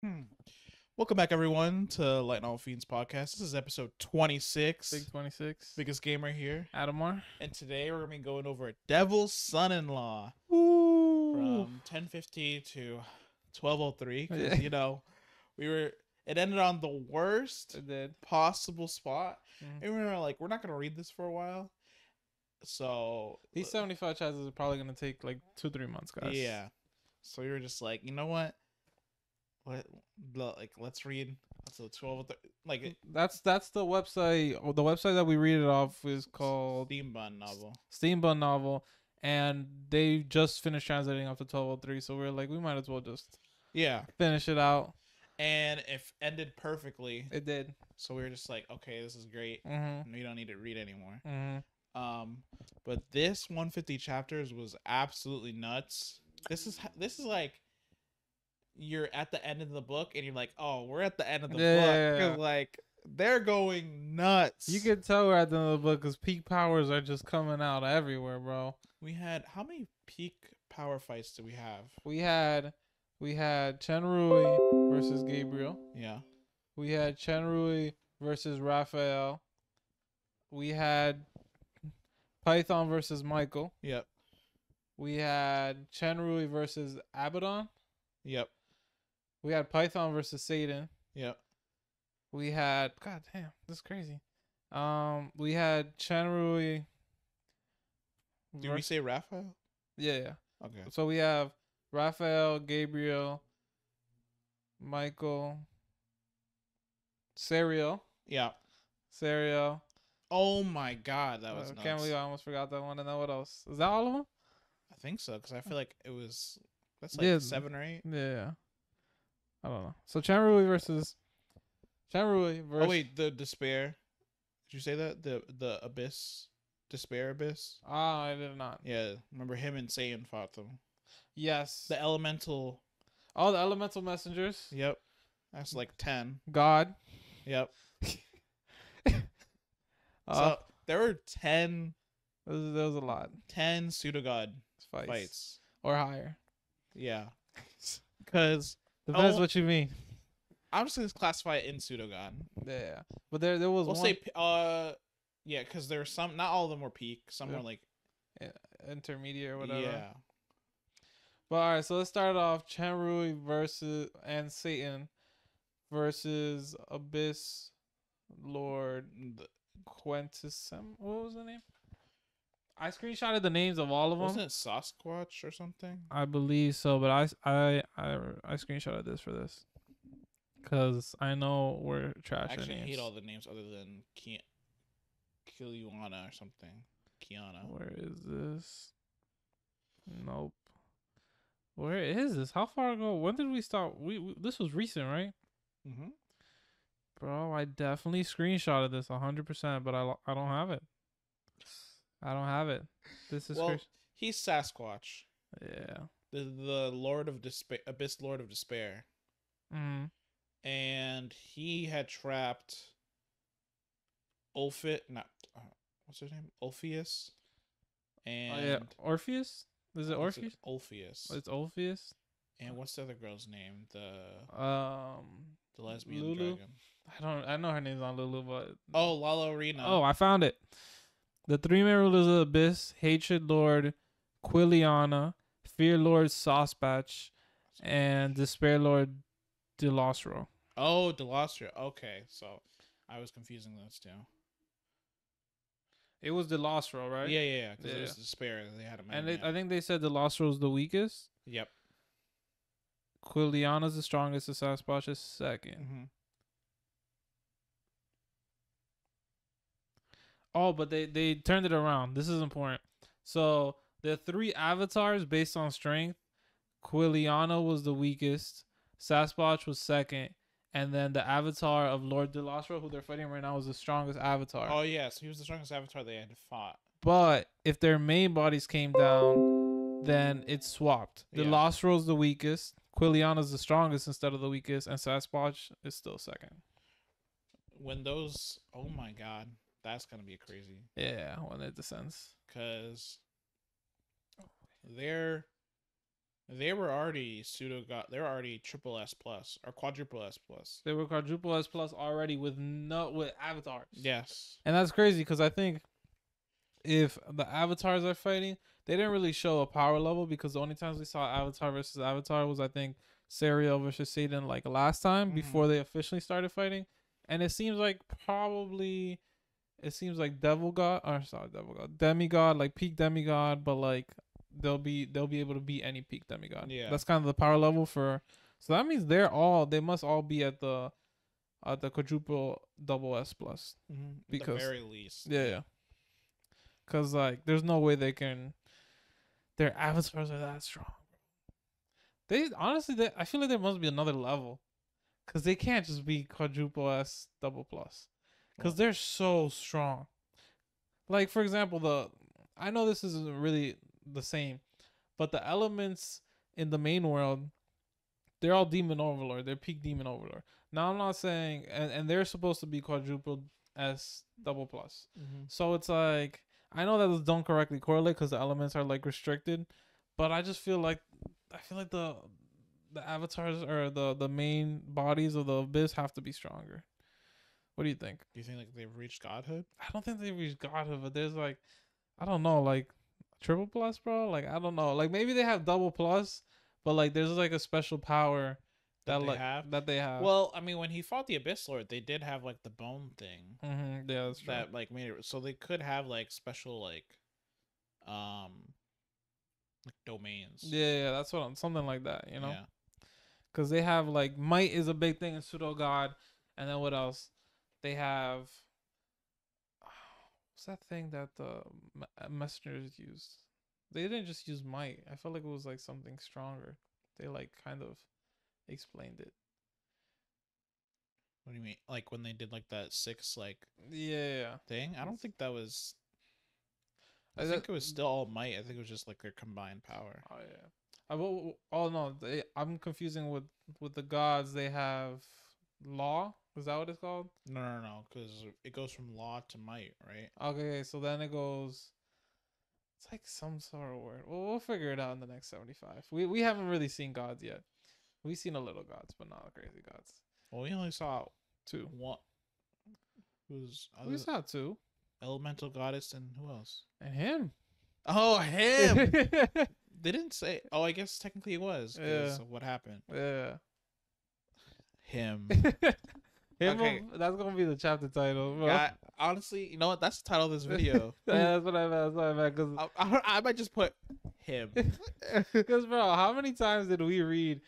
Hmm. Welcome back, everyone, to Light All Fiends podcast. This is episode 26. Big 26. Biggest gamer here. Adamar. And today we're going to be going over Devil's Son-in-Law Ooh. from 1050 to 1203. Because, Yeah. it ended on the worst It did. possible spot. Mhm. And we were like, we're not going to read this for a while. So, These 75 chapters are probably going to take like 2-3 months, guys. yeah. So we were just like, you know what? Let's read until 12. Like, That's the website. The website that we read it off is called Steambun novel. Steambun Novel, and they just finished translating off to 1203. So we're like, we might as well just finish it out. And if ended perfectly, It did. so we were just like, okay, this is great. Mm-hmm. We don't need to read anymore. Mm-hmm. But this 150 chapters was absolutely nuts. This is like you're at the end of the book and you're like, oh, we're at the end of the book. Yeah. Like, they're going nuts. You can tell we're at the end of the book because peak powers are just coming out everywhere, bro. We had, how many peak power fights did we have? We had Chenrui versus Gabriel. Yeah. We had Chenrui versus Raphael. We had Python versus Michael. Yep. We had Chenrui versus Abaddon. Yep. We had Python versus Satan. Yep. We had, god damn, this is crazy. We had Chenrui. Did we say Raphael? Yeah. Okay. So we have Raphael, Gabriel, Michael, Sariel. Yeah. Sariel. Oh my god, that was nuts. Can't believe I almost forgot that one. And then what else? Is that all of them? I think so, because I feel like it was, that's like 7 or 8. Yeah. I don't know. So Chenrui versus. Oh wait, the Despair. Did you say that? The Abyss? Despair Abyss? Ah, I did not. Yeah, remember him and Satan fought them. Yes. The Elemental. Oh, the elemental messengers. Yep. That's like 10. God. Yep. So there were 10. There was a lot. 10 pseudo god fights. Or higher. Yeah. Because depends what you mean. I'm just gonna classify it in pseudo god. Yeah. But there was we'll one. Say yeah, because there were some, not all of them were peak. Some were like intermediate or whatever. Yeah. But alright, so let's start off Chenrui versus and Satan versus Abyss Lord Quentisem. What was the name? I screenshotted the names of all of them. Wasn't it Sasquatch or something? I believe so, but I screenshotted this for this because I know we're trash. Actually, names. I hate all the names other than Kiliana or something. Kiana. Where is this? Nope. Where is this? How far ago? When did we start? We this was recent, right? Mm-hmm. Bro, I definitely screenshotted this 100%, but I don't have it. I don't have it. This is he's Sasquatch. Yeah. The Lord of Despair, Abyss Lord of Despair. Mm-hmm. And he had trapped what's his name? Ulfius. And Orpheus? Is it Orpheus? Ulfius. It's Orpheus. And what's the other girl's name? The lesbian Lulu? dragon. I know her name's not Lulu, but Lala Arena. Oh, I found it. The 3 main rulers of the Abyss: Hatred Lord Quiliana, Fear Lord Sasquatch, and Despair Lord Dillosro. Oh, Dillosro. Okay, so I was confusing those two. It was Dillosro, right? Yeah. Because it was Despair. They had a and I think they said Dillosro is the weakest. Yep. Quiliana's the strongest, and Sasquatch is second. Mm-hmm. Oh, but they turned it around. This is important. So the 3 avatars based on strength. Quiliana was the weakest. Sasquatch was second. And then the avatar of Lord Dillosro, who they're fighting right now, is the strongest avatar. Oh, yeah. So he was the strongest avatar they had fought. But if their main bodies came down, then it's swapped. Dillosro's the weakest. Quiliana's the strongest instead of the weakest. And Sasquatch is still second. When those... Oh, my God. That's going to be crazy. Yeah, when it descends. Because they're They were already pseudo god. They were already triple S plus or quadruple S plus. They were quadruple S plus already with avatars. Yes. And that's crazy because I think if the avatars are fighting, they didn't really show a power level because the only times we saw Avatar versus Avatar was I think Sariel versus Satan like last time before they officially started fighting. And it seems like Devil God or sorry Devil God Demigod like peak Demigod, but like they'll be able to beat any peak Demigod. Yeah. That's kind of the power level for. So that means they must all be at the quadruple double S plus because at the very least. Yeah. Cause like there's no way their avatars are that strong. They honestly I feel like there must be another level. Cause they can't just be quadruple S double plus. Cause they're so strong. Like for example, I know this isn't really the same, but the elements in the main world, they're all demon overlord. They're peak demon overlord. Now I'm not saying and they're supposed to be quadruple S double plus. So it's like I know that those don't correctly correlate because the elements are like restricted, but I just feel like the avatars or the main bodies of the abyss have to be stronger. What do you think? Do you think like they've reached godhood? I don't think they've reached godhood, but there's like I don't know, like triple plus, bro. Like I don't know, like maybe they have double plus, but like there's like a special power that they have. Well, I mean, when he fought the Abyss Lord, they did have like the bone thing. Yeah, that's true. That like made it so they could have like special like domains. Yeah, that's something like that, you know. Yeah. Because they have like might is a big thing in pseudo god, and then what else? They have what's that thing that the messengers used? They didn't just use might. I felt like it was like something stronger. They like kind of explained it. What do you mean? Like when they did like that 6 like yeah thing? I don't think that was. I think it was still all might. I think it was just like their combined power. Oh yeah. Oh no, I'm confusing with the gods. They have law. Is that what it's called? No. Because it goes from law to might, right? Okay, so then it goes. It's like some sort of word. Well, we'll figure it out in the next 75. We haven't really seen gods yet. We've seen a little gods, but not crazy gods. Well, we only saw 2. One. We saw 2. Elemental goddess and who else? And him. Oh, him. They didn't say. Oh, I guess technically it was. Yeah. What happened? Yeah. Him. Okay. That's gonna be the chapter title, bro. God, honestly, you know what? That's the title of this video. Yeah, that's what I meant. Cause I might just put him. Cause bro, how many times did we read?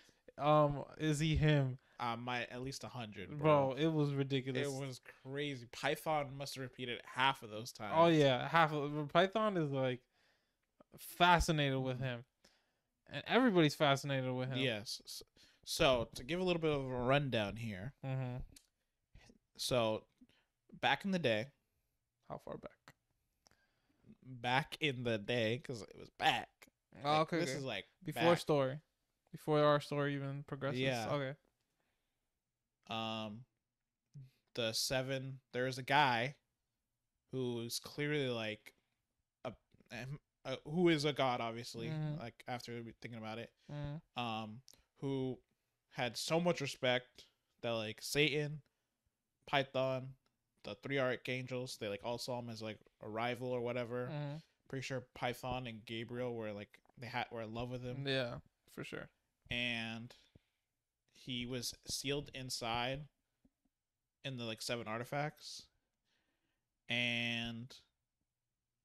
Is he him? At least 100, bro. It was ridiculous. It was crazy. Python must have repeated half of those times. Oh yeah, half of Python is like fascinated with him, and everybody's fascinated with him. Yes. So to give a little bit of a rundown here. So back in the day, how far back? Back in the day, because it was back. Oh, like, okay. This is like before story, before our story even progresses. Yeah. Okay. The 7. There's a guy who's clearly like who is a god, obviously. Like after thinking about it, who had so much respect that like Satan, Python, the 3 archangels, they like all saw him as like a rival or whatever. Pretty sure Python and Gabriel were like were in love with him. Yeah, for sure. And he was sealed inside in the like 7 artifacts, and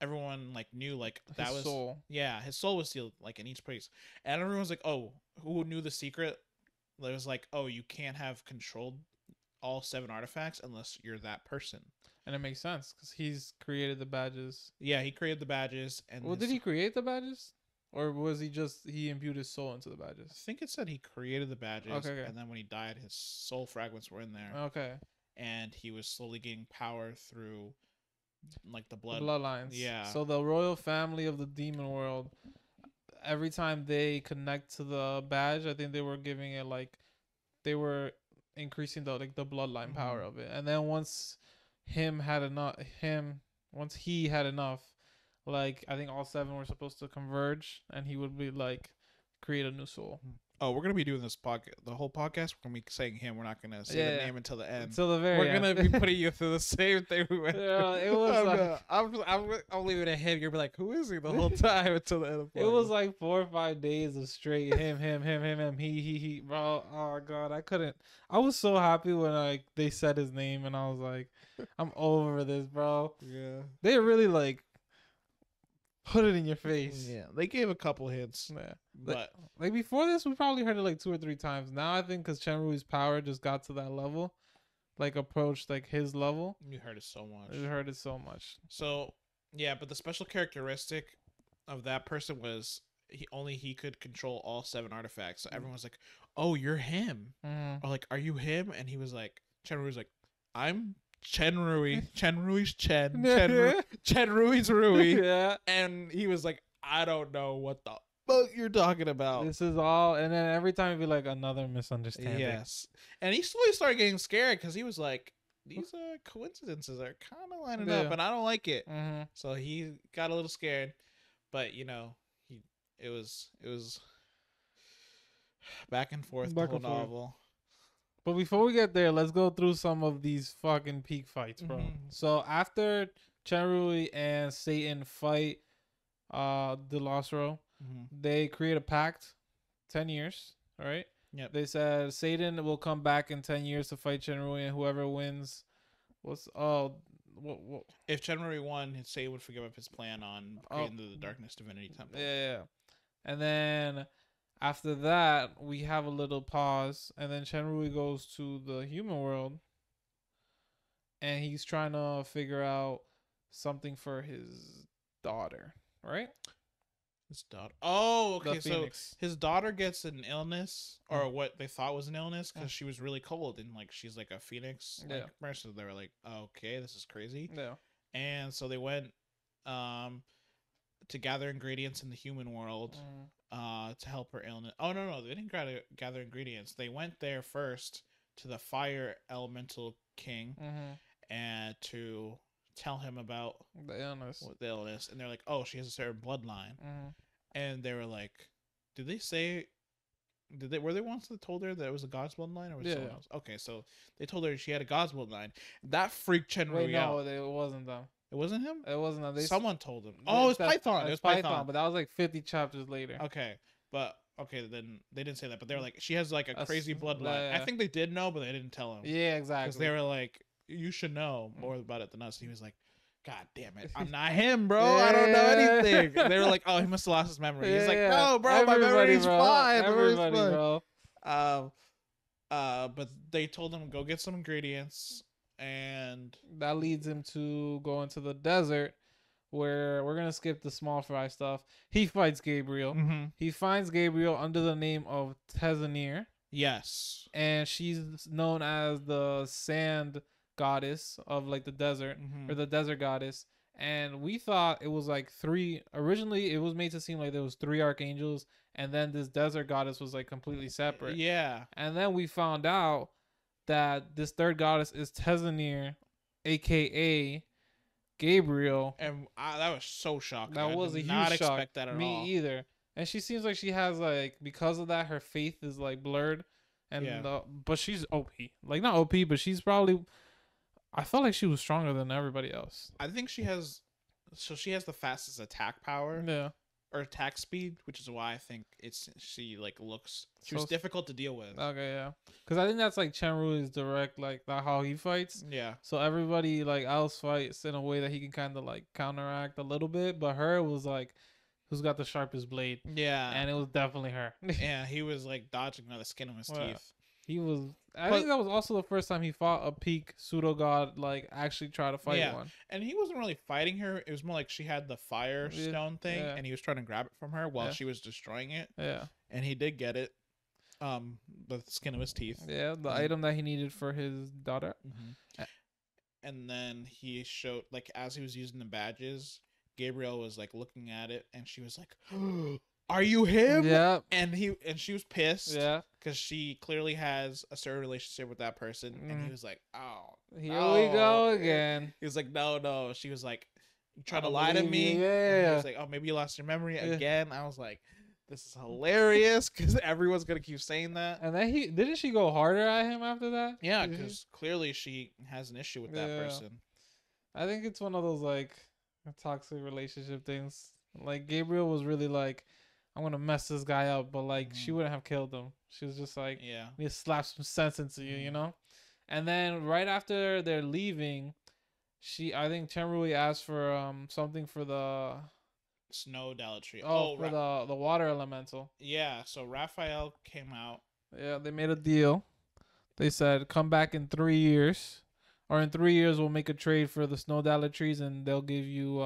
everyone like knew like that his was soul. Yeah, his soul was sealed like in each place, and everyone's like, oh, who knew the secret? It was like, oh, you can't have controlled all 7 artifacts unless you're that person. And it makes sense because he's created the badges. Yeah, he created the badges. And well, did he create the badges, or was he imbued his soul into the badges? I think it said he created the badges. Okay. And then when he died, his soul fragments were in there. Okay. And he was slowly getting power through like the bloodlines. Yeah. So the royal family of the demon world, every time they connect to the badge, I think they were giving it like they were increasing the bloodline power of it. And then once he had enough, like I think all 7 were supposed to converge, and he would be like create a new soul. Oh, we're gonna be doing this podcast. The whole podcast, we're gonna be saying him. We're not gonna say the name until the end. Until the very We're end. gonna be putting you through the same thing we went through. It was I'll leave it at him. You'll be like, who is he the whole time until the end of the It was like 4 or 5 days of straight him, he, bro. Oh god, I couldn't. I was so happy when like they said his name, and I was like, I'm over this, bro. Yeah, they really like put it in your face. Yeah, they gave a couple hints. Yeah, but like before this, we probably heard it like 2 or 3 times. Now I think because Chenrui's power just got to that level, like approached like his level. You heard it so much. You heard it so much. So yeah, but the special characteristic of that person was he could control all 7 artifacts. So everyone was like, "Oh, you're him," or like, "Are you him?" And he was like, Chenrui was like, "I'm Chenrui. Chenrui's Chen. Chenrui's Rui." Yeah, and he was like, "I don't know what the fuck you're talking about. This is all." And then every time he'd be like, "Another misunderstanding." Yes, and he slowly started getting scared because he was like, these coincidences are kind of lining up, and I don't like it. So he got a little scared, but you know, it was back and forth the whole novel. But before we get there, let's go through some of these fucking peak fights, bro. So after Chenrui and Satan fight Dillosro, they create a pact, 10 years, right? Yep. They said Satan will come back in 10 years to fight Chenrui, and whoever wins, if Chenrui won, Satan would forgive up his plan on creating the Darkness Divinity Temple. Yeah. And then after that, we have a little pause, and then Chenrui goes to the human world, and he's trying to figure out something for his daughter, right? His daughter. Oh, okay. So Phoenix. His daughter gets an illness, or what they thought was an illness, because she was really cold, and like she's like a phoenix person. So they were like, oh, "Okay, this is crazy." Yeah. And so they went to gather ingredients in the human world to help her illness. Oh no, they didn't gather ingredients. They went there first to the fire elemental king and to tell him about the illness, and they're like, "Oh, she has a certain bloodline," and they were like, "Did they say? Were they once that told her that it was a god's bloodline, or was it someone else?" Okay, so they told her she had a god's bloodline. That freaked Chenrui out. No, it wasn't them. It wasn't him. It wasn't them. Someone told him. Oh, it was Python. It was Python, but that was like 50 chapters later. Okay, then they didn't say that, but they were like, she has like a crazy bloodline. I think they did know, but they didn't tell him. Yeah, exactly. Because they were like, you should know more about it than us. And he was like, God damn it, I'm not him, bro. I don't know anything. They were like, oh, he must have lost his memory. He's like, no, bro, my memory's fine. Everybody, bro. But they told him go get some ingredients, and that leads him to go into the desert, where we're gonna skip the small fry stuff. He fights Gabriel. He finds Gabriel under the name of Tezaneer. Yes, and she's known as the sand goddess of like the desert, or the desert goddess. And we thought it was like 3. Originally, it was made to seem like there was 3 archangels, and then this desert goddess was like completely separate. Yeah. And then we found out that this third goddess is Tezaneer, aka Gabriel. And that was so shocking. That was a huge shock. Expect that at all. Me either. And she seems like she has like, because of that, her faith is like blurred. And but she's OP. Like not OP, but she's probably. I felt like she was stronger than everybody else. I think she has the fastest attack power. Yeah. Or attack speed, which is why I think she was difficult to deal with. Okay, yeah. Because I think that's like Chenrui's direct, like that how he fights. Yeah. So everybody like else fights in a way that he can kind of like counteract a little bit, but her was like, who's got the sharpest blade? Yeah. And it was definitely her. Yeah, he was like dodging by the skin of his teeth. He was. I think that was also the first time he fought a peak pseudo god, like actually try to fight one. And he wasn't really fighting her. It was more like she had the fire stone thing, and he was trying to grab it from her while she was destroying it. Yeah. And he did get it. The skin of his teeth. Yeah, the item that he needed for his daughter. And then he showed, like, as he was using the badges, Gabriel was like looking at it, and she was like, "Are you him?" Yeah. And she was pissed. Yeah. Because she clearly has a certain relationship with that person, and he was like, "Oh, here we go again." He was like, "No." She was like, "You trying to lie to me?" Yeah. And he was like, "Oh, maybe you lost your memory again." I was like, this is hilarious because everyone's gonna keep saying that. And then didn't she go harder at him after that? Yeah, because clearly she has an issue with that person. I think it's one of those like toxic relationship things. Like Gabriel was really like, I'm gonna mess this guy up, but like she wouldn't have killed him. She was just like, yeah, we slap some sense into you, you know. And then right after they're leaving, I think Tenrui asked for something for the snow Dallotry. For the water elemental. Yeah, so Raphael came out. Yeah, they made a deal. They said, come back in 3 years. Or in 3 years, we'll make a trade for the snow Dallotries, and they'll give you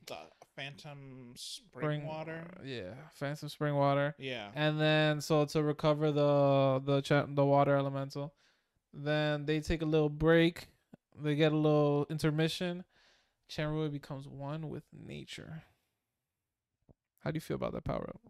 the phantom spring water. Yeah, phantom spring water. Yeah. And then so to recover the water elemental, then they take a little break. They get a little intermission. Tenrui becomes one with nature. How do you feel about that power up?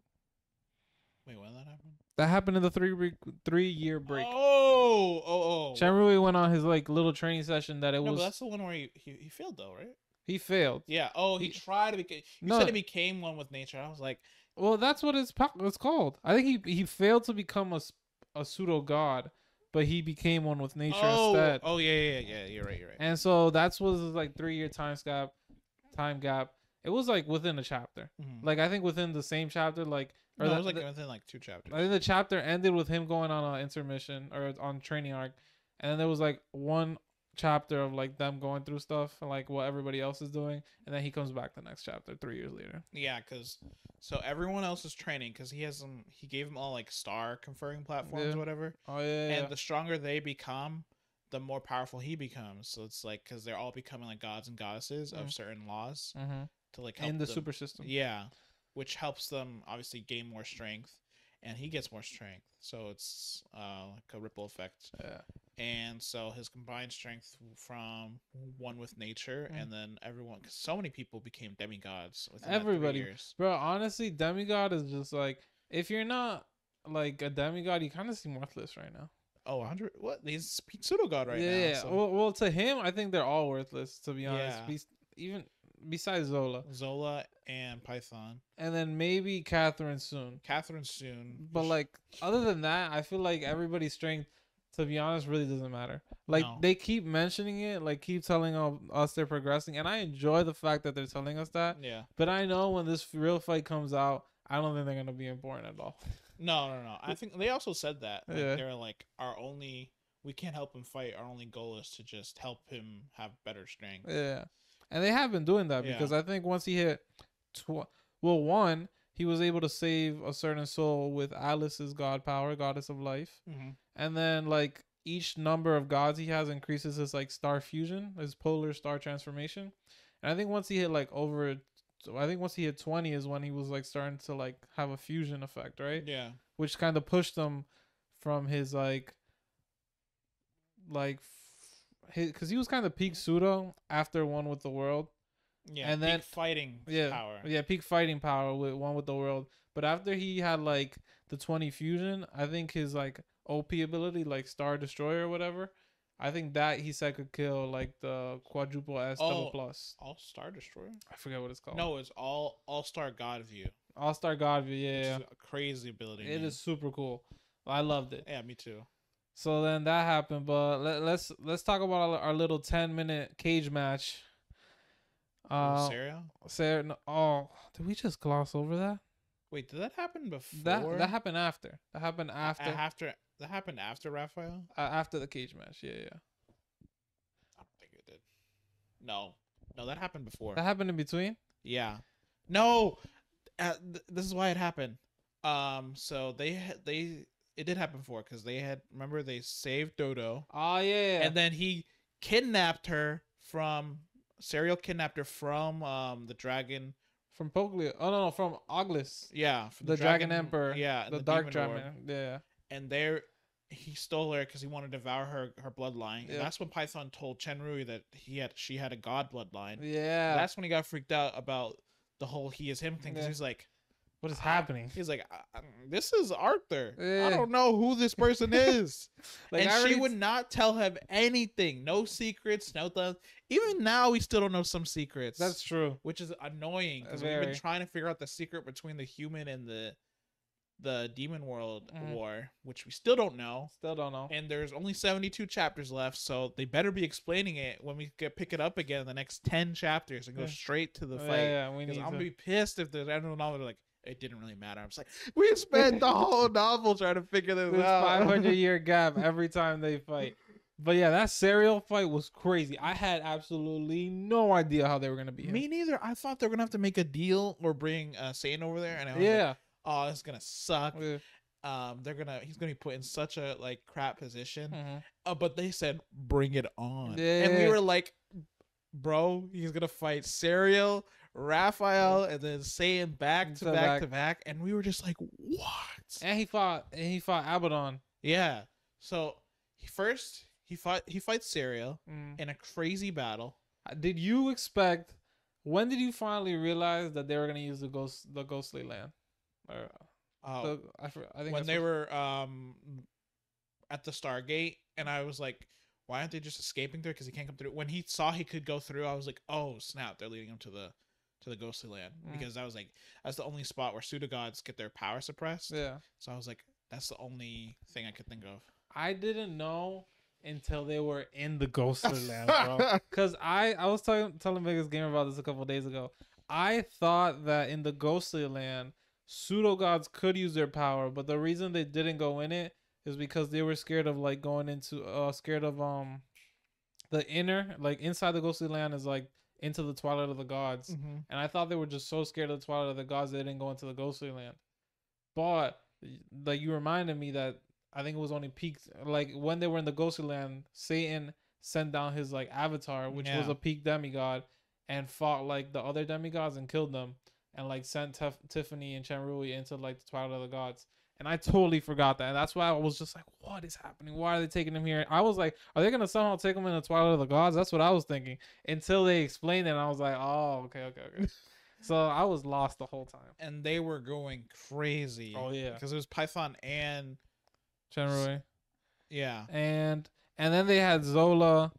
Wait, when that happened? That happened in the 3 year break. Oh. Tenrui went on his like little training session that was. No, but that's the one where he failed though, right? He failed. Yeah. Oh, he tried to become. You said he became one with nature. I was like, well, that's what it's called. I think he failed to become a pseudo god, but he became one with nature instead. Oh yeah. You're right. And so that's was like 3 year time gap. It was like within a chapter. Mm-hmm. Like I think within the same chapter, like it was like within like 2 chapters. I think the chapter ended with him going on an intermission or on training arc, and then there was like one chapter of like them going through stuff and like what everybody else is doing, and then he comes back the next chapter 3 years later. Yeah, because so everyone else is training because he gave them all like star conferring platforms or whatever. Oh yeah. And the stronger they become, the more powerful he becomes. So it's like because they're all becoming like gods and goddesses of certain laws to like help in the them. super system. Yeah, which helps them obviously gain more strength, and he gets more strength. So it's like a ripple effect. Yeah. And so his combined strength from one with nature, and then everyone, cause so many people became demigods within everybody. 3 years. Bro, honestly, demigod is just like, if you're not like a demigod, you kind of seem worthless right now. Oh, 100? What? He's pseudo god right now. Yeah. So. Well, to him, I think they're all worthless, to be honest. Yeah. Even besides Zola and Python, and then maybe Catherine soon. But like other than that, I feel like everybody's strength, to be honest, really doesn't matter. Like they keep mentioning it, like keep telling us they're progressing, and I enjoy the fact that they're telling us that. Yeah. But I know when this real fight comes out, I don't think they're gonna be important at all. No. I think they also said that. Like, they're like we can't help him fight. Our only goal is to just help him have better strength. Yeah. And they have been doing that because I think once he hit, one, he was able to save a certain soul with Alice's god power, goddess of life. Mm-hmm. And then like each number of gods he has increases his like star fusion, his polar star transformation. And I think once he hit once he hit 20 is when he was like starting to like have a fusion effect, right? Yeah. Which kind of pushed him from his because he was kind of peak pseudo after one with the world. Yeah, and then fighting power. Yeah, peak fighting power with one with the world. But after he had like the 20 fusion, I think his like OP ability, like Star Destroyer or whatever, I think that he said could kill like the quadruple S double plus. All Star Destroyer? I forget what it's called. No, it's All Star God View. All Star God View, yeah. Which is a crazy ability. It is super cool. I loved it. Yeah, me too. So then that happened, but let's talk about our little 10-minute cage match. Sariel? Did we just gloss over that? Wait, did that happen before? That happened after. That happened after. That happened after Raphael? After the cage match, yeah. I don't think it did. No, that happened before. That happened in between? Yeah. No, this is why it happened. So it did happen before because they saved Dodo. Oh yeah. And then he kidnapped her from. Sariel kidnapped her from the dragon. From Poglia. Oh no, from Oglis. Yeah, from the dragon Emperor. Yeah, the dark dragon. Yeah. And he stole her because he wanted to devour her bloodline. Yeah. And that's when Python told Tenrui that she had a god bloodline. Yeah. And that's when he got freaked out about the whole he is him thing because he's like, what is happening? He's like, this is Arthur. Yeah. I don't know who this person is. And she would not tell him anything. No secrets. Even now, we still don't know some secrets. That's true. Which is annoying because we've been trying to figure out the secret between the human and the the Demon World War, which we still don't know. Still don't know. And there's only 72 chapters left, so they better be explaining it when we pick it up again in the next 10 chapters and go straight to the fight. Yeah, we need I'm to. gonna be pissed if there's anyone novel like it didn't really matter. I'm just like, we spent the whole novel trying to figure this out. 500-year gap every time they fight. But yeah, that Sariel fight was crazy. I had absolutely no idea how they were gonna be. Me neither. I thought they were gonna have to make a deal or bring Satan over there, and I was like, oh, it's gonna suck. Yeah. He's gonna be put in such a like crap position. But they said bring it on, Yeah. and we were like, bro, he's gonna fight Sariel, Raphael, and then Satan back to back, and we were just like, what? And he fought Abaddon. Yeah. So he fights Sariel in a crazy battle. Did you expect? When did you finally realize that they were gonna use the ghostly land? Or, I think when they were at the Stargate, and I was like, why aren't they just escaping through? Because he can't come through. When he saw he could go through, I was like, oh snap, they're leading him to the ghostly land, because that's the only spot where pseudo gods get their power suppressed. Yeah. So I was like, that's the only thing I could think of. I didn't know until they were in the ghostly land, bro. Because I was telling Vegas Gamer about this a couple of days ago. I thought that in the ghostly land, pseudo gods could use their power, but the reason they didn't go in it is because they were scared of like going into the inner, like inside the ghostly land is like into the twilight of the gods. And I thought they were just so scared of the twilight of the gods they didn't go into the ghostly land. But like you reminded me that I think it was only peaks, like when they were in the ghostly land, Satan sent down his like avatar, which was a peak demigod, and fought like the other demigods and killed them, and like sent Tiffany and Chenrui into like the twilight of the gods. And I totally forgot that, and that's why I was just like, what is happening? Why are they taking him here? I was like, are they gonna somehow take him in the twilight of the gods? That's what I was thinking until they explained it, and I was like, oh, okay. So I was lost the whole time. And they were going crazy. Oh yeah, because it was Python and Chenrui. Yeah. And then they had Zola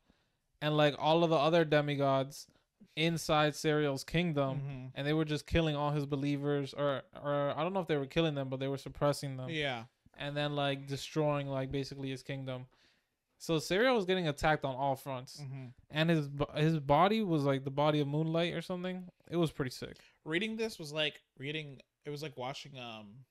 and like all of the other demigods inside Sariel's kingdom, and they were just killing all his believers, or I don't know if they were killing them, but they were suppressing them. Yeah. And then like destroying like basically his kingdom. So Sariel was getting attacked on all fronts. And his body was like the body of moonlight or something. It was pretty sick. Reading this was like it was like watching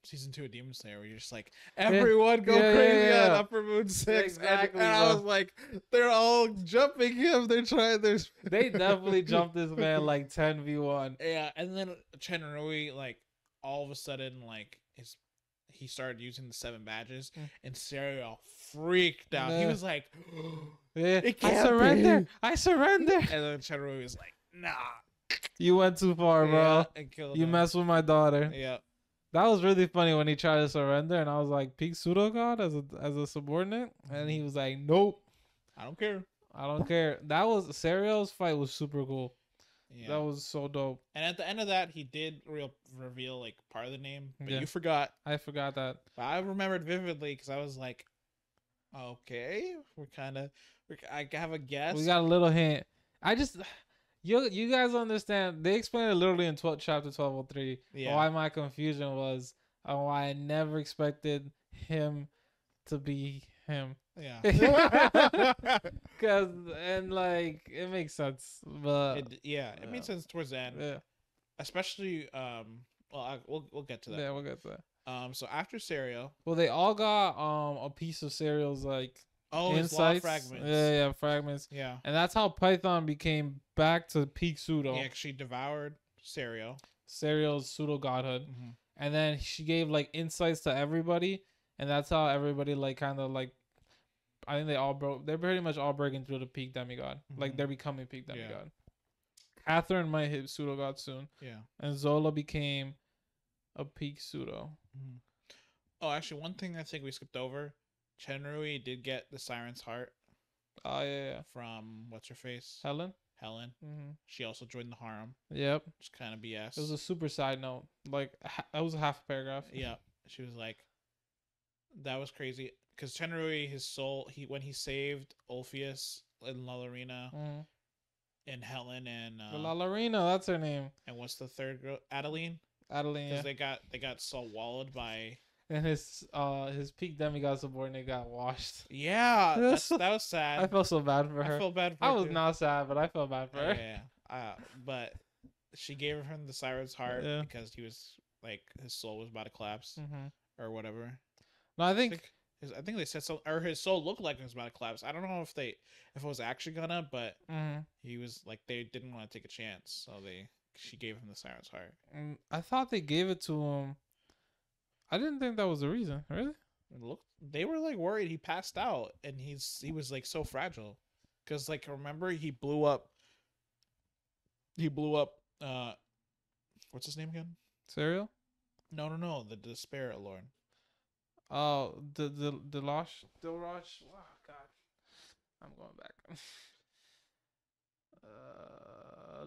season 2 of Demon Slayer, where you're just like, everyone go crazy on Upper Moon 6. Exactly, and I was like, they're all jumping him. They definitely jumped this man like 10v1. Yeah, and then Chenrui, like all of a sudden, like he started using the 7 badges, and Sariel freaked out. He was like, I surrender. And then Chenrui was like, nah. You went too far, bro. You messed with my daughter. Yeah. That was really funny when he tried to surrender, and I was like, peak pseudo god as a subordinate, and he was like, nope. I don't care. That was Sariel's fight was super cool. Yeah. That was so dope. And at the end of that, he did reveal like part of the name, but you forgot. I forgot that. But I remembered vividly because I was like, okay, I have a guess. We got a little hint. You guys understand? They explained it literally in chapter 1203. Yeah. Why my confusion was, why I never expected him to be him. Yeah. And like it makes sense, but it made sense towards the end. Yeah. Especially we'll get to that. Yeah, we'll get to that. So after Sariel, they all got a piece of Sariel's like insights. Fragments. Yeah, fragments. Yeah. And that's how Python became back to peak pseudo. Yeah, she devoured Sariel's pseudo godhood. And then she gave like insights to everybody, and that's how everybody like kind of like, I think they're pretty much all breaking through the peak demigod. Like they're becoming peak demigod. Yeah. Catherine might hit pseudo god soon. Yeah. And Zola became a peak pseudo. Oh, actually, one thing I think we skipped over, Chenrui did get the Siren's heart. Oh yeah. From what's her face? Helen. She also joined the Haram. Yep. Just kind of BS. It was a super side note. Like that was a half a paragraph. Yeah. She was like, that was crazy. Because Chenrui, his soul, when he saved Orpheus and Lallarina, and Helen and Lallarina, that's her name. And what's the third girl? Adeline. Because they got so wallowed by and his peak demigod subordinate got washed. Yeah, that was sad. I felt so bad for her. I felt bad for I her was too. not sad, but I felt bad for her. Yeah. But she gave him the Siren's heart because he was like his soul was about to collapse or whatever. No, I think they said so, or his soul looked like it was about to collapse. I don't know if it was actually gonna, but he was like they didn't want to take a chance, so she gave him the Siren's heart. I thought they gave it to him. I didn't think that was the reason. Really? They were like worried he passed out, and he was like so fragile, because like remember he blew up. What's his name again? Sariel? No, the Despair Lord. Oh, Dillosro. Oh God, I'm going back.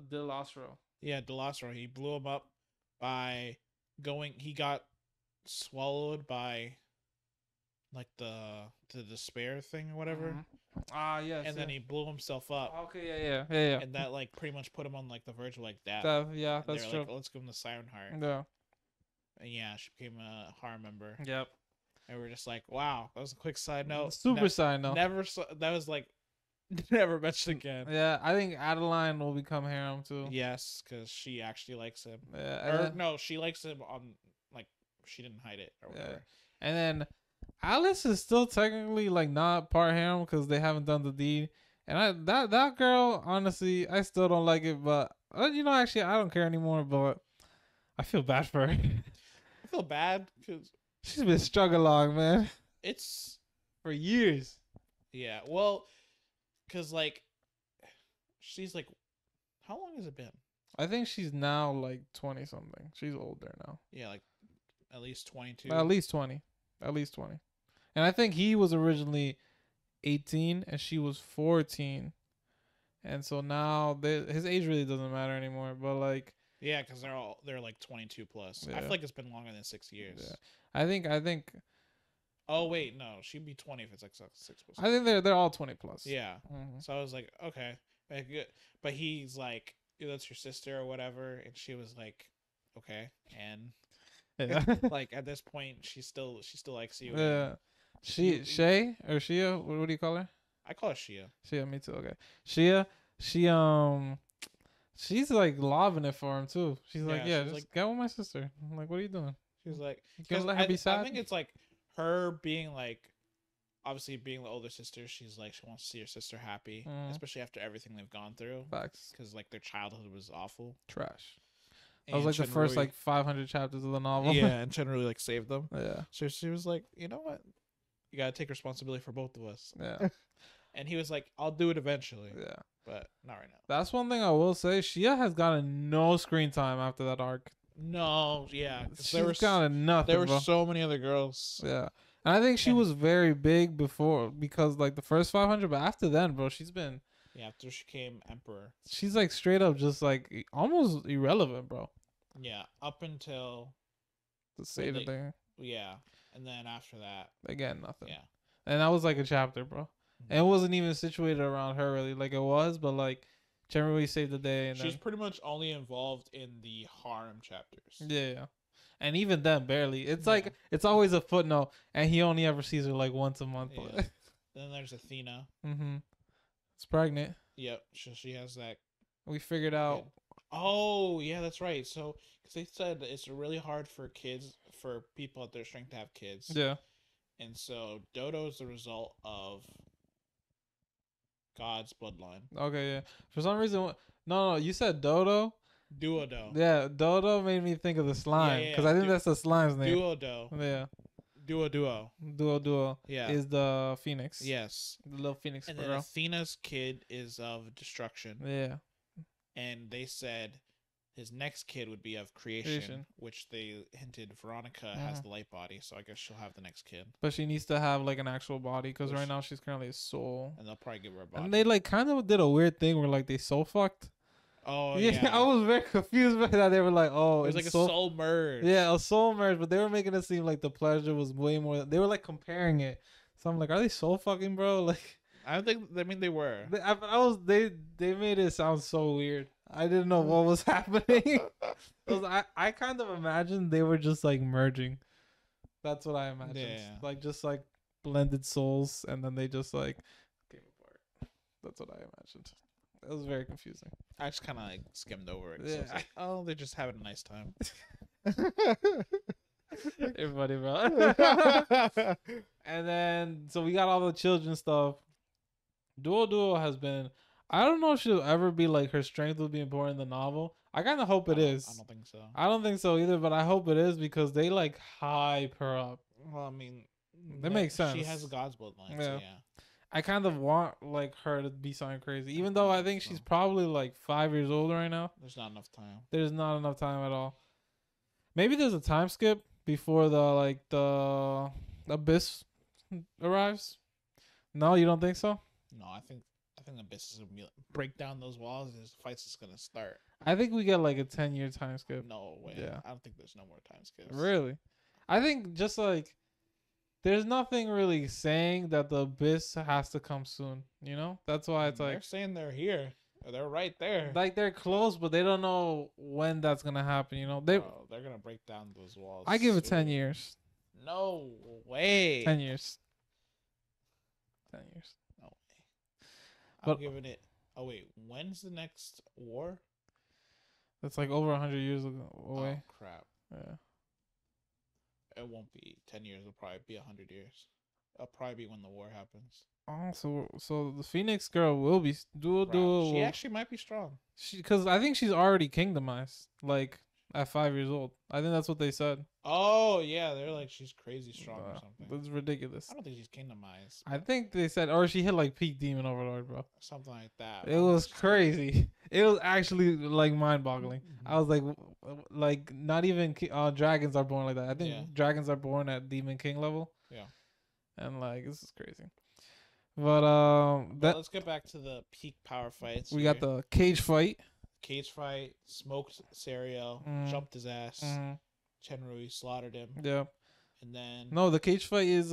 Dillosro. Yeah, Dillosro. He blew him up by going. He got swallowed by like the despair thing or whatever. Yes. And then he blew himself up. Okay, yeah. And that like pretty much put him on like the verge of like death. Yeah, that's true. Like, let's give him the Siren Heart. Yeah. And yeah, she became a Haram member. Yep. And we're just like, wow, that was a quick side note. Super side note. That was like never mentioned again. Yeah, I think Adeline will become Haram too. Yes, because she actually likes him. Yeah. No, she likes him on like she didn't hide it or whatever. Yeah. And then Alice is still technically like not part Haram because they haven't done the deed. And that girl, honestly, I still don't like it. But actually, I don't care anymore. But I feel bad for her. I feel bad because she's been struggling along, man. It's for years. Yeah, well, because like she's like, how long has it been? I think she's now like 20 something. She's older now. Yeah, like at least 22. At least 20. And I think he was originally 18 and she was 14. And so now his age really doesn't matter anymore. But like, yeah, because they're like 22 plus. Yeah. I feel like it's been longer than 6 years. Yeah. I think. Oh wait, no, she'd be 20 if it's like 6 plus. I think they're all 20 plus. Yeah. So I was like, okay, but he's like, that's your sister or whatever, and she was like, okay, and yeah, like at this point, she still likes you. Yeah. Shay or Shia? What do you call her? I call her Shia. Shia, me too. Okay. Shia, she's like lobbing it for him too. She's like, yeah, just like, get with my sister. I'm like, what are you doing? She's like, you gonna let her be sad? I think it's like her being like, obviously being the older sister, she's like, she wants to see her sister happy, especially after everything they've gone through. Facts. Because like their childhood was awful. Trash. That was like the first like 500 chapters of the novel. Yeah, and Chen really like saved them. Yeah. So she was like, you know what? You gotta take responsibility for both of us. Yeah. And he was like, I'll do it eventually. Yeah. But not right now. That's one thing I will say. Shia has gotten no screen time after that arc. No, yeah. She's gotten nothing. There were so many other girls. Yeah. And I think she was very big before because like the first 500, but after then, bro, she's been. Yeah, after she became emperor. She's like straight up just like almost irrelevant, bro. Yeah, up until the Satan thing. Yeah, and then after that, again, nothing. Yeah, and that was like a chapter, bro. And it wasn't even situated around her really, like it was, but like generally saved the day. And she's pretty much only involved in the harem chapters. Yeah, and even then, barely. It's like it's always a footnote, and he only ever sees her like once a month. Yeah. Then there's Athena. It's pregnant. Yep, so she has that. We figured out. Oh yeah, that's right. So because they said it's really hard for people at their strength to have kids. Yeah. And so Dodo is the result of God's bloodline. Okay, yeah. For some reason, no, you said Dodo. Duodo. Yeah, Dodo made me think of the slime because I think that's the slime's name. Duodo. Yeah. Duo. Yeah. Is the phoenix. Yes. The little phoenix and girl. Then Athena's kid is of destruction. Yeah. And they said his next kid would be of creation. Which they hinted Veronica has the light body, so I guess she'll have the next kid. But she needs to have like an actual body because right now she's currently a soul. And they'll probably give her a body. And they like kind of did a weird thing where like they soul fucked. Oh yeah. I was very confused by that. They were like, oh, it was like a soul merge. Yeah, a soul merge, but they were making it seem like the pleasure was way more. They were like comparing it. So I'm like, are they soul fucking, bro? Like, I don't think. I mean, they were. They made it sound so weird. I didn't know what was happening. I kind of imagined they were just like merging. That's what I imagined. Yeah. Like just like blended souls, and then they just like came apart. That's what I imagined. It was very confusing. I just kind of like skimmed over it. Yeah. So I was like, oh, they're just having a nice time. Everybody, bro. And then so we got all the children stuff. Duo has been. I don't know if she'll ever be like her strength will be important in the novel. I kind of hope it is. I don't think so. I don't think so either, but I hope it is because they like hype her up. Well, I mean, That makes sense. She has a God's bloodline. Yeah. So yeah. I kind of want like her to be something crazy, even though I think she's probably like 5 years old right now. There's not enough time. There's not enough time at all. Maybe there's a time skip before the abyss arrives. No, you don't think so? No, I think Abyss is gonna be break down those walls and the fight's just gonna start. I think we get like a 10-year time skip. No way. Yeah. I don't think there's no more time skips. Really? I think just like there's nothing really saying that the abyss has to come soon. You know? That's why it's like they're saying they're here. They're right there. like they're close, but they don't know when that's gonna happen. You know? They're gonna break down those walls. I give it 10 years. No way. 10 years. 10 years. No way. I'm But- giving it. Oh wait, when's the next war? That's like over 100 years away. Oh crap! Yeah. It won't be 10 years. It'll probably be 100 years. It'll probably be when the war happens. Oh, so the Phoenix girl will be duo. She actually might be strong. Because I think she's already kingdomized, like at 5 years old. I think that's what they said. Oh yeah, they're like she's crazy strong or something. That's ridiculous. I don't think she's kingdomized. I think they said, or she hit like peak demon overlord, bro. Something like that. It was crazy. It was actually like mind-boggling. Mm-hmm. I was like, not even dragons are born like that. I think Yeah. dragons are born at demon king level. Yeah. And like this is crazy. But let's get back to the peak power fights. we got the cage fight. Cage fight. Smoked Sariel. Jumped his ass. Chenrui slaughtered him. Yeah. And then No, the cage fight is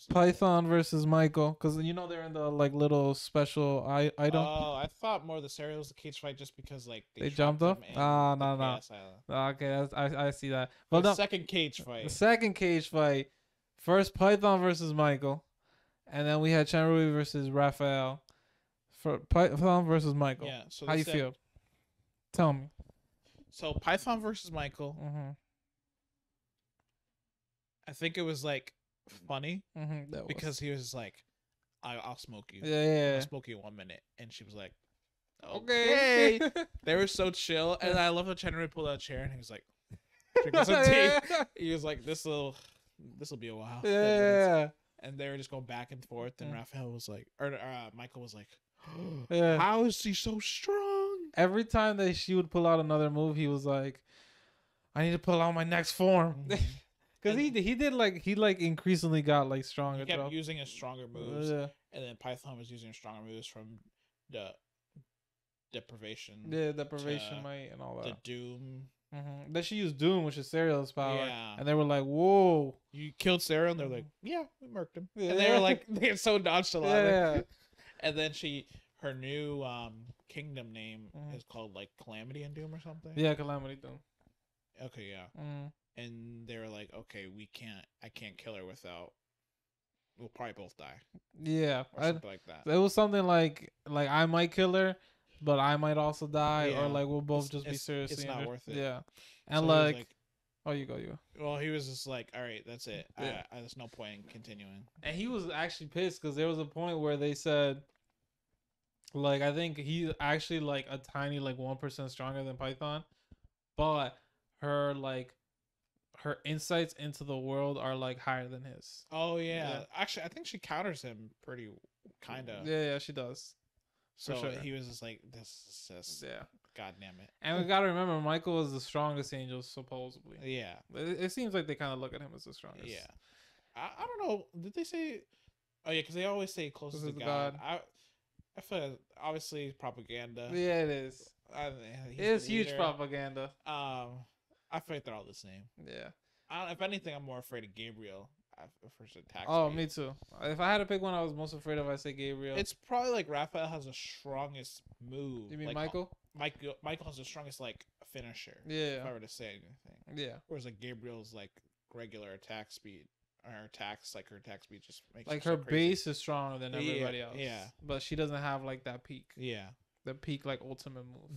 Python versus Michael, because you know they're in the like little special item. Oh, I thought more the Sariel was the cage fight just because like they jumped up. No. Okay, I see that. But the no, second cage fight. the second cage fight, first Python versus Michael, and then we had Chenrui versus Raphael. For Python versus Michael. Yeah. So how you feel? Tell me. So Python versus Michael. Mm-hmm. I think it was like funny Mm-hmm. because he was like, "I'll smoke you. Yeah. I'll smoke you in 1 minute," and she was like, Okay. They were so chill, and I love how Chenrui pulled out a chair and he was like, drinking some tea. He was like, "This'll be a while." Yeah. And they were just going back and forth, and Raphael was like, or Michael was like, Yeah. "How is he so strong?" Every time that she would pull out another move, he was like, "I need to pull out my next form." Because he increasingly got like stronger. He kept using his stronger moves, and then Python was using stronger moves from the deprivation. Yeah, deprivation might and all that. The doom. Mm-hmm. Then she used Doom, which is Sariel's power. Yeah. And they were like, "Whoa, You killed Sarah," and they're like, "Yeah, we murked him." Yeah. And they were like, they're so nonchalant. yeah." And then her new kingdom name is called like Calamity and Doom or something. Yeah, Calamity Doom. Okay, yeah. And they were like, "Okay, I can't kill her without. We'll probably both die." Yeah, Or something like that. It was something like I might kill her, but I might also die, Yeah. or like we'll both just be It's seriously not injured. worth it. Yeah, So and he was like, oh, you go. Well, he was just like, "All right, that's it. Yeah. There's no point in continuing." And he was actually pissed because there was a point where they said, like, I think he's actually like a tiny 1% stronger than Python, but her insights into the world are like higher than his. Oh yeah. Yeah. Actually, I think she counters him pretty kind of. Yeah, she does. So sure. he was just like, "This is just God damn it." And we gotta remember, Michael is the strongest angel supposedly. Yeah. It seems like they kind of look at him as the strongest. Yeah. I don't know. Did they say? Oh yeah, because they always say closest to God. I feel like obviously propaganda. Yeah, it is. It's huge propaganda. I feel like they're all the same. Yeah. If anything, I'm more afraid of Gabriel. For attack. Oh, me too. If I had to pick one, I was most afraid of. I say Gabriel. It's probably like Raphael has the strongest move. You mean like, Michael? Michael has the strongest finisher. Yeah. If I were to say anything. Yeah. Whereas like Gabriel's like regular attack speed. Her attacks, like her attack speed, just makes like her her so crazy. base is stronger than everybody else. Yeah. But she doesn't have like that peak. Yeah. The peak like ultimate move.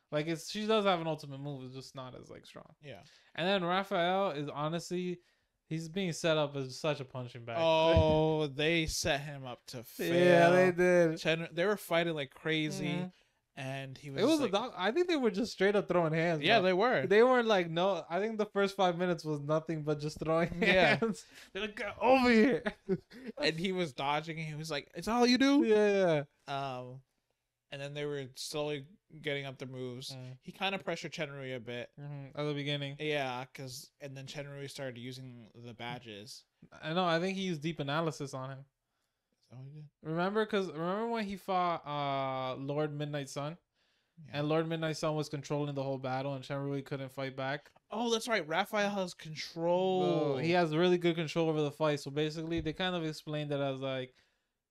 Like she does have an ultimate move, it's just not as like strong. Yeah. And then Raphael is honestly, he's being set up as such a punching bag. Oh, they set him up to fail. Yeah, they did. They were fighting like crazy, and he was. It was like, a dog. I think they were just straight up throwing hands. Yeah, bro. they were. They weren't like no. I think the first 5 minutes was nothing but just throwing hands. They're like, get over here. And he was dodging, and he was like, "It's all you do." Yeah. And then they were slowly getting up their moves. He kind of pressured Chenrui a bit at the beginning. Yeah, and then Chenrui started using the badges. I know. I think he used deep analysis on him. Is that what he did? Remember when he fought Lord Midnight Sun, and Lord Midnight Sun was controlling the whole battle, and Chenrui couldn't fight back. Oh, that's right. Raphael has control. He has really good control over the fight. So basically, they kind of explained it as like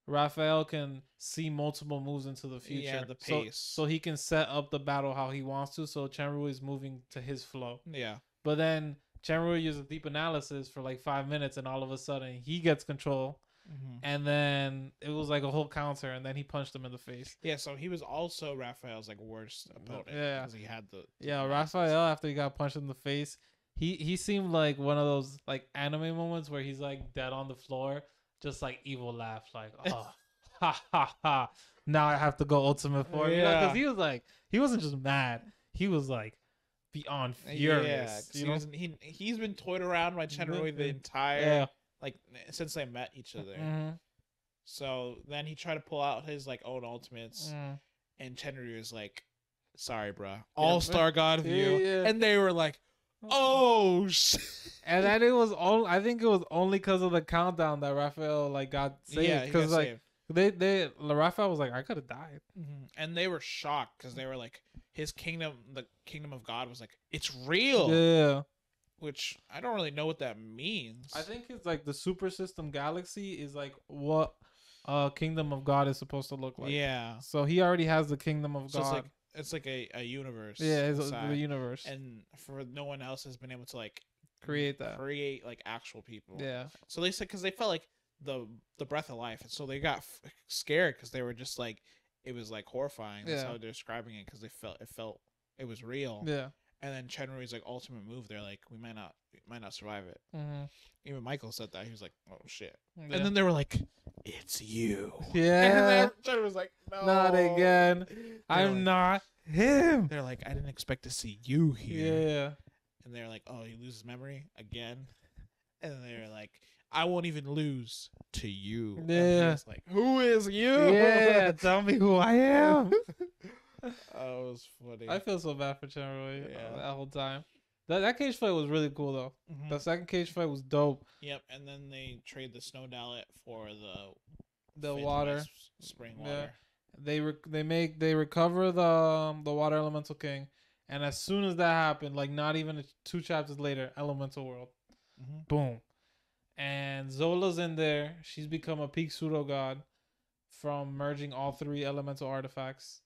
Raphael can see multiple moves into the future. Yeah, the pace. So he can set up the battle how he wants to. So Chenrui is moving to his flow. Yeah. But then Chenrui uses deep analysis for like 5 minutes, and all of a sudden he gets control. And then it was like a whole counter, and then he punched him in the face. Yeah, so he was also Raphael's like worst opponent. Yeah, because he had the Raphael, after he got punched in the face, he seemed like one of those like anime moments where he's like dead on the floor, just like evil laugh, like oh ha ha ha. Now I have to go ultimate form. Yeah, because he was like, he wasn't just mad, he was like beyond furious. Yeah, he's been toyed around by Chenrui the entire like since they met each other. So then he tried to pull out his like own ultimates, and Chenryu was like, "Sorry, bro, All-Star God of you," and they were like, "Oh shit!" And then it was all. I think it was only because of the countdown that Raphael like got saved. Yeah, because like Raphael was like, "I could have died," and they were shocked because they were like, his kingdom, the kingdom of God, was like, "It's real." Yeah. Which I don't really know what that means. I think it's like the super system galaxy is like what kingdom of God is supposed to look like. Yeah. So he already has the kingdom of God. It's like a universe. Yeah, it's the universe. And for no one else has been able to like create like actual people. Yeah. So they said because they felt like the breath of life, and so they got scared because they were just like it was like horrifying. That's how they're describing it because it was real. Yeah. And then Chenrui's like ultimate move, they're like, we might not survive it. Even Michael said that. He was like, oh shit. And then they were like, it's you. Yeah. And then Chenrui was like, no, not again. I'm not him. They're like, I didn't expect to see you here. Yeah. And they're like, oh, he loses memory again. And they're like, I won't even lose to you. Yeah. And like, who is you? Yeah. Tell me who I am. Oh, it was funny. I feel so bad for Chenrui that whole time. That cage fight was really cool though. The second cage fight was dope. Yep, and then they trade the snow mallet for the water, spring water. Yeah. They recover the water elemental king, and as soon as that happened, like not even 2 chapters later, elemental world, boom, and Zola's in there. She's become a peak pseudo god from merging all 3 elemental artifacts.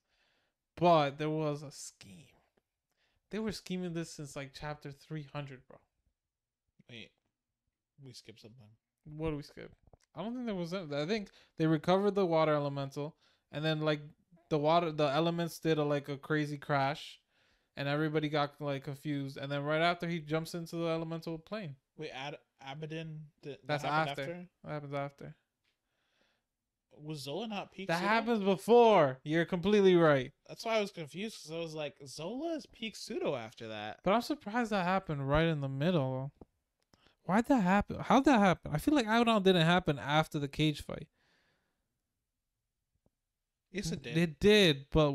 But there was a scheme. They were scheming this since like chapter 300, bro. Wait, we skipped something. What did we skip? I don't think there was. I think they recovered the water elemental, and then like the elements did like a crazy crash, and everybody got like confused. And then right after he jumps into the elemental plane. Wait, Abaddon. That's after. What happens after? Was Zola not peak? That happens before. You're completely right. That's why I was confused because I was like, Zola is peak pseudo after that. But I'm surprised that happened right in the middle. Why'd that happen? How'd that happen? I feel like Abaddon didn't happen after the cage fight. Yes, it did. It did, but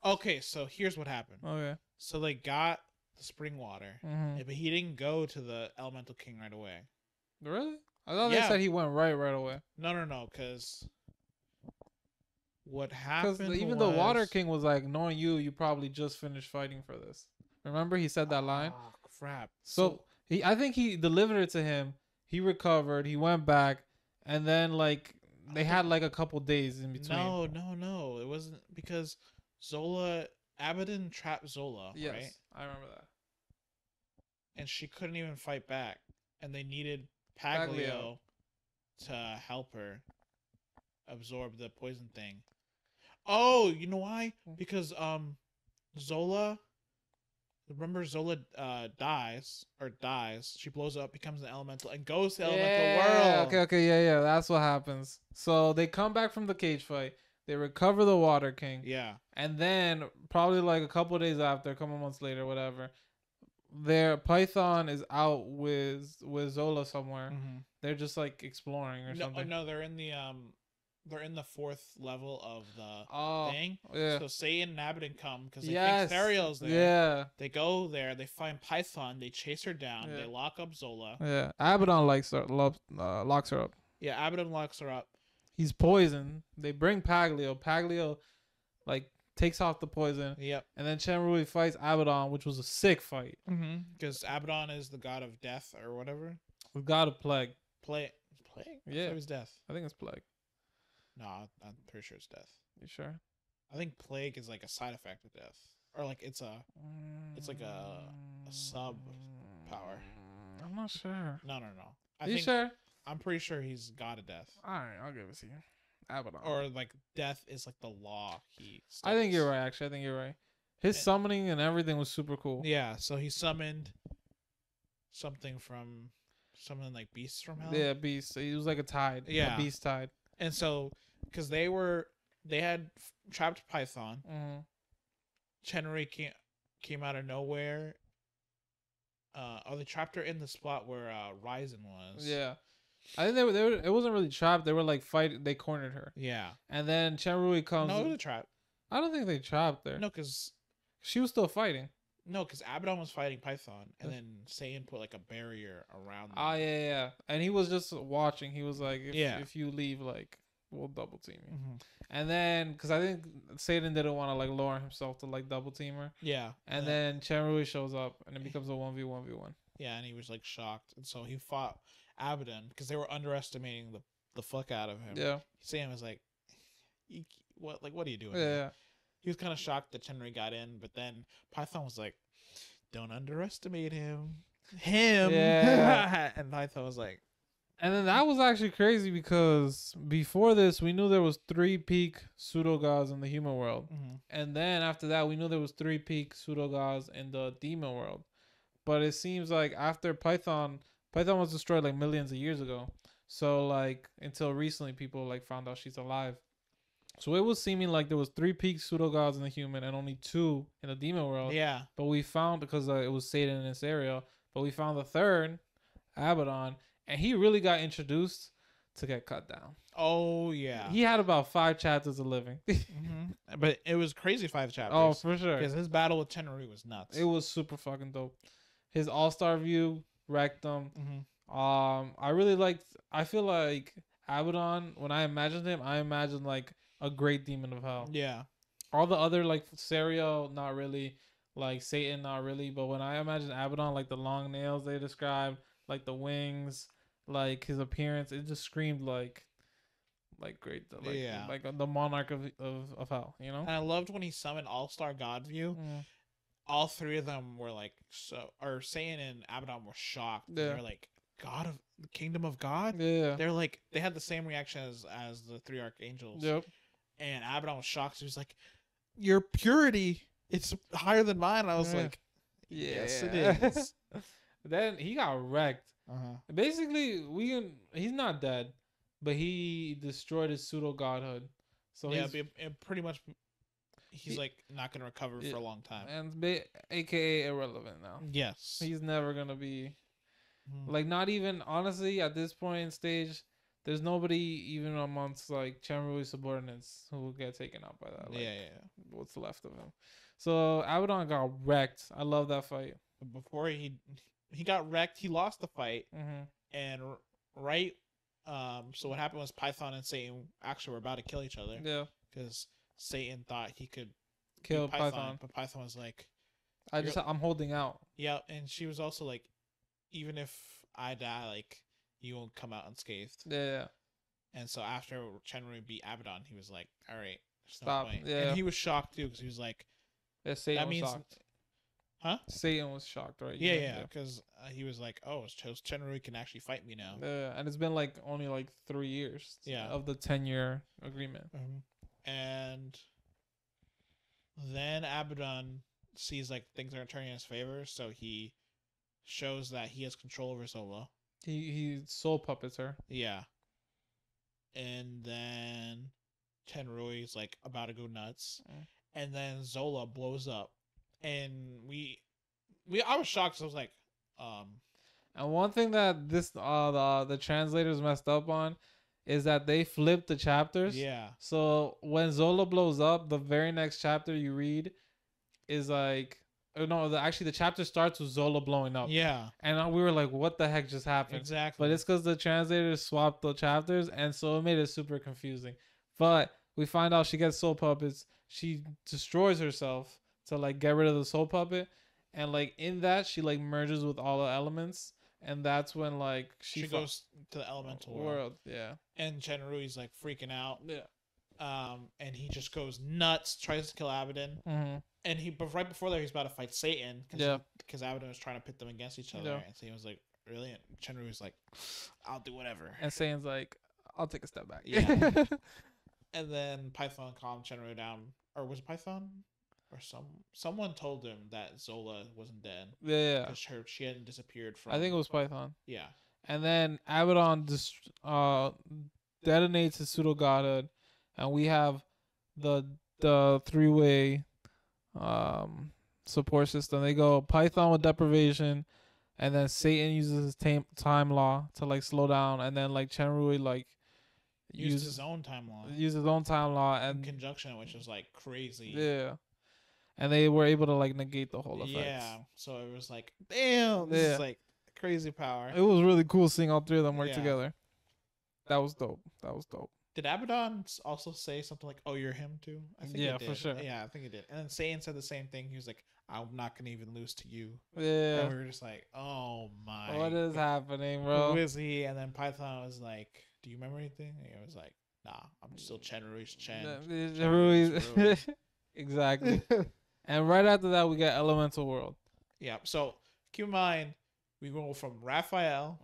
okay. So here's what happened. Okay. So they got the spring water, but he didn't go to the elemental king right away. Really? I thought they said he went right away. No, because what happened? Because even the Water King was like, knowing you probably just finished fighting for this. Remember, he said that line. Oh crap! So I think he delivered it to him. He recovered. He went back, and then like they had like a couple days in between. No, it wasn't because Abaddon trapped Zola. Yes, right? I remember that. And she couldn't even fight back. and they needed Paglio to help her absorb the poison thing. Oh, you know why? Because Zola. Remember, Zola dies. She blows up, becomes an elemental, and goes to the elemental world. Okay, yeah. That's what happens. So they come back from the cage fight. They recover the Water King. Yeah. And then probably like a couple of days after, a couple months later, whatever, their Python is out with Zola somewhere. Mm-hmm. They're just like exploring or something. No, they're in the fourth level of the thing. Yeah. So Satan and Abaddon come because they think Sariel's there. Yeah. They go there. They find Python. They chase her down. Yeah. They lock up Zola. Yeah. Abaddon locks her up. Yeah, Abaddon locks her up. He's poisoned. They bring Paglio. Paglio, like, takes off the poison. Yep. And then Chenrui fights Abaddon, which was a sick fight. Because Abaddon is the god of death or whatever. The god of plague. Plague? Yeah. It was death. I think it's plague. No, I'm pretty sure it's death. You sure? I think plague is like a side effect of death, or like it's like a sub power. I'm not sure. No. You sure? I'm pretty sure he's god of death. All right, I'll give it to you. Abaddon. Or like death is like the law he studies. I think you're right. Actually, I think you're right. His summoning and everything was super cool. Yeah, so he summoned something like beasts from hell. Yeah, beasts. He was like a tide. Yeah, a beast tide. And so, because they had trapped Python, Chenrui came out of nowhere. They trapped her in the spot where Ryzen was. Yeah, I think they were. It wasn't really trapped. They were like fighting. They cornered her. Yeah, and then Chenrui comes. No, it was a trap. I don't think they trapped her. No, because she was still fighting. No, because Abaddon was fighting Python, and then Satan put like a barrier around them. Oh, yeah. And he was just watching. He was like, if you leave, like, we'll double team you. And then, because I think Satan didn't want to, like, lower himself to, like, double team her. Yeah. And then Chenrui shows up, and it becomes a 1v1v1. Yeah, and he was, like, shocked. And so he fought Abaddon, because they were underestimating the fuck out of him. Yeah. Satan was like, what are you doing? Yeah. He was kind of shocked that Chenrui got in, but then Python was like, don't underestimate him. Yeah. And Python was like... And then that was actually crazy because before this, we knew there was 3 peak pseudo-gods in the human world. And then after that, we knew there was 3 peak pseudo-gods in the demon world. But it seems like after Python was destroyed like millions of years ago. So like until recently, people like found out she's alive. So it was seeming like there was 3 peak pseudo-gods in the human and only 2 in the demon world. Yeah. But we found, because it was Satan in this area, but we found the 3rd, Abaddon, and he really got introduced to get cut down. Oh, yeah. He had about 5 chapters of living. But it was crazy 5 chapters. Oh, for sure. Because his battle with Chenrui was nuts. It was super fucking dope. His all-star view wrecked him. I feel like Abaddon, when I imagined him, I imagined like a great demon of hell. Yeah. All the other, like, Sariel, not really. Like, Satan, not really. But when I imagine Abaddon, like, the long nails they described, like, the wings, like, his appearance, it just screamed, like great. Like the monarch of hell, you know? And I loved when he summoned All-Star God View. All 3 of them were, like, Satan and Abaddon were shocked. Yeah. They were like, God of the Kingdom of God? Yeah. They're like, they had the same reaction as the 3 archangels. Yep. And Abaddon was shocked. He was like, your purity, it's higher than mine. And I was like, yes, it is. Then he got wrecked. Basically, he's not dead, but he destroyed his pseudo godhood. So yeah, pretty much, he's like not gonna recover for a long time, and AKA irrelevant now. Yes, he's never gonna be like, not even, honestly, at this point in stage. There's nobody even amongst like Chenrui's subordinates who will get taken out by that. Like, what's left of him. So Abaddon got wrecked. I love that fight. Before he got wrecked, he lost the fight. And so what happened was Python and Satan actually were about to kill each other. Yeah. Because Satan thought he could kill Python, but Python was like, I'm holding out. Yeah, and she was also like, even if I die, like, you won't come out unscathed. Yeah. And so after Chenrui beat Abaddon, he was like, all right, stop. No point. Yeah. And he was shocked too, because he was like, that means shocked. Huh? Satan was shocked, right? Yeah, because he was like, "Oh, Chenrui can actually fight me now." And it's been like only like 3 years. Yeah. Of the 10-year agreement. And then Abaddon sees like things are turning in his favor, so he shows that he has control over Zola. He soul puppets her. Yeah. And then Chenrui's like about to go nuts, and then Zola blows up, and I was shocked. So I was like, And one thing that this the translators messed up on is that they flipped the chapters. Yeah. So when Zola blows up, the very next chapter you read is like, actually the chapter starts with Zola blowing up. Yeah. And we were like, what the heck just happened? Exactly. But it's because the translators swapped the chapters, and so it made it super confusing. But we find out she gets soul puppets. She destroys herself to like get rid of the soul puppet, and like in that she like merges with all the elements, and that's when like she goes to the elemental world. Yeah. And Chenrui's like freaking out. Yeah. And he just goes nuts, tries to kill Abaddon. And but right before that, he's about to fight Satan. Because Abaddon was trying to pit them against each other. Yeah. And Satan was like, really? And Chenrui was like, I'll do whatever. And Satan's like, I'll take a step back. Yeah. And then Python calmed Chenrui down. Or was it Python? Or someone told him that Zola wasn't dead. Yeah. Because she hadn't disappeared from... I think it was Python. Yeah. And then Abaddon detonates his pseudo godhood, and we have the 3-way support system. They go Python with deprivation, and then Satan uses his time law to like slow down, and then like Chenrui like uses his own time law. Uses his own time law and in conjunction, which is like crazy. Yeah. And they were able to like negate the whole effects. Yeah. So it was like, damn, this is like crazy power. It was really cool seeing all three of them work together. That was dope. Did Abaddon also say something like, "Oh, you're him too"? I think yeah, for sure. Yeah, I think it did. And then Satan said the same thing. He was like, "I'm not gonna even lose to you." Yeah. And we were just like, "Oh my! What is happening, bro? Who is he?" And then Python was like, "Do you remember anything?" And he was like, "Nah, I'm still Chenrui's Chen." Exactly. And right after that, we got Elemental World. Yeah. So keep in mind, we go from Raphael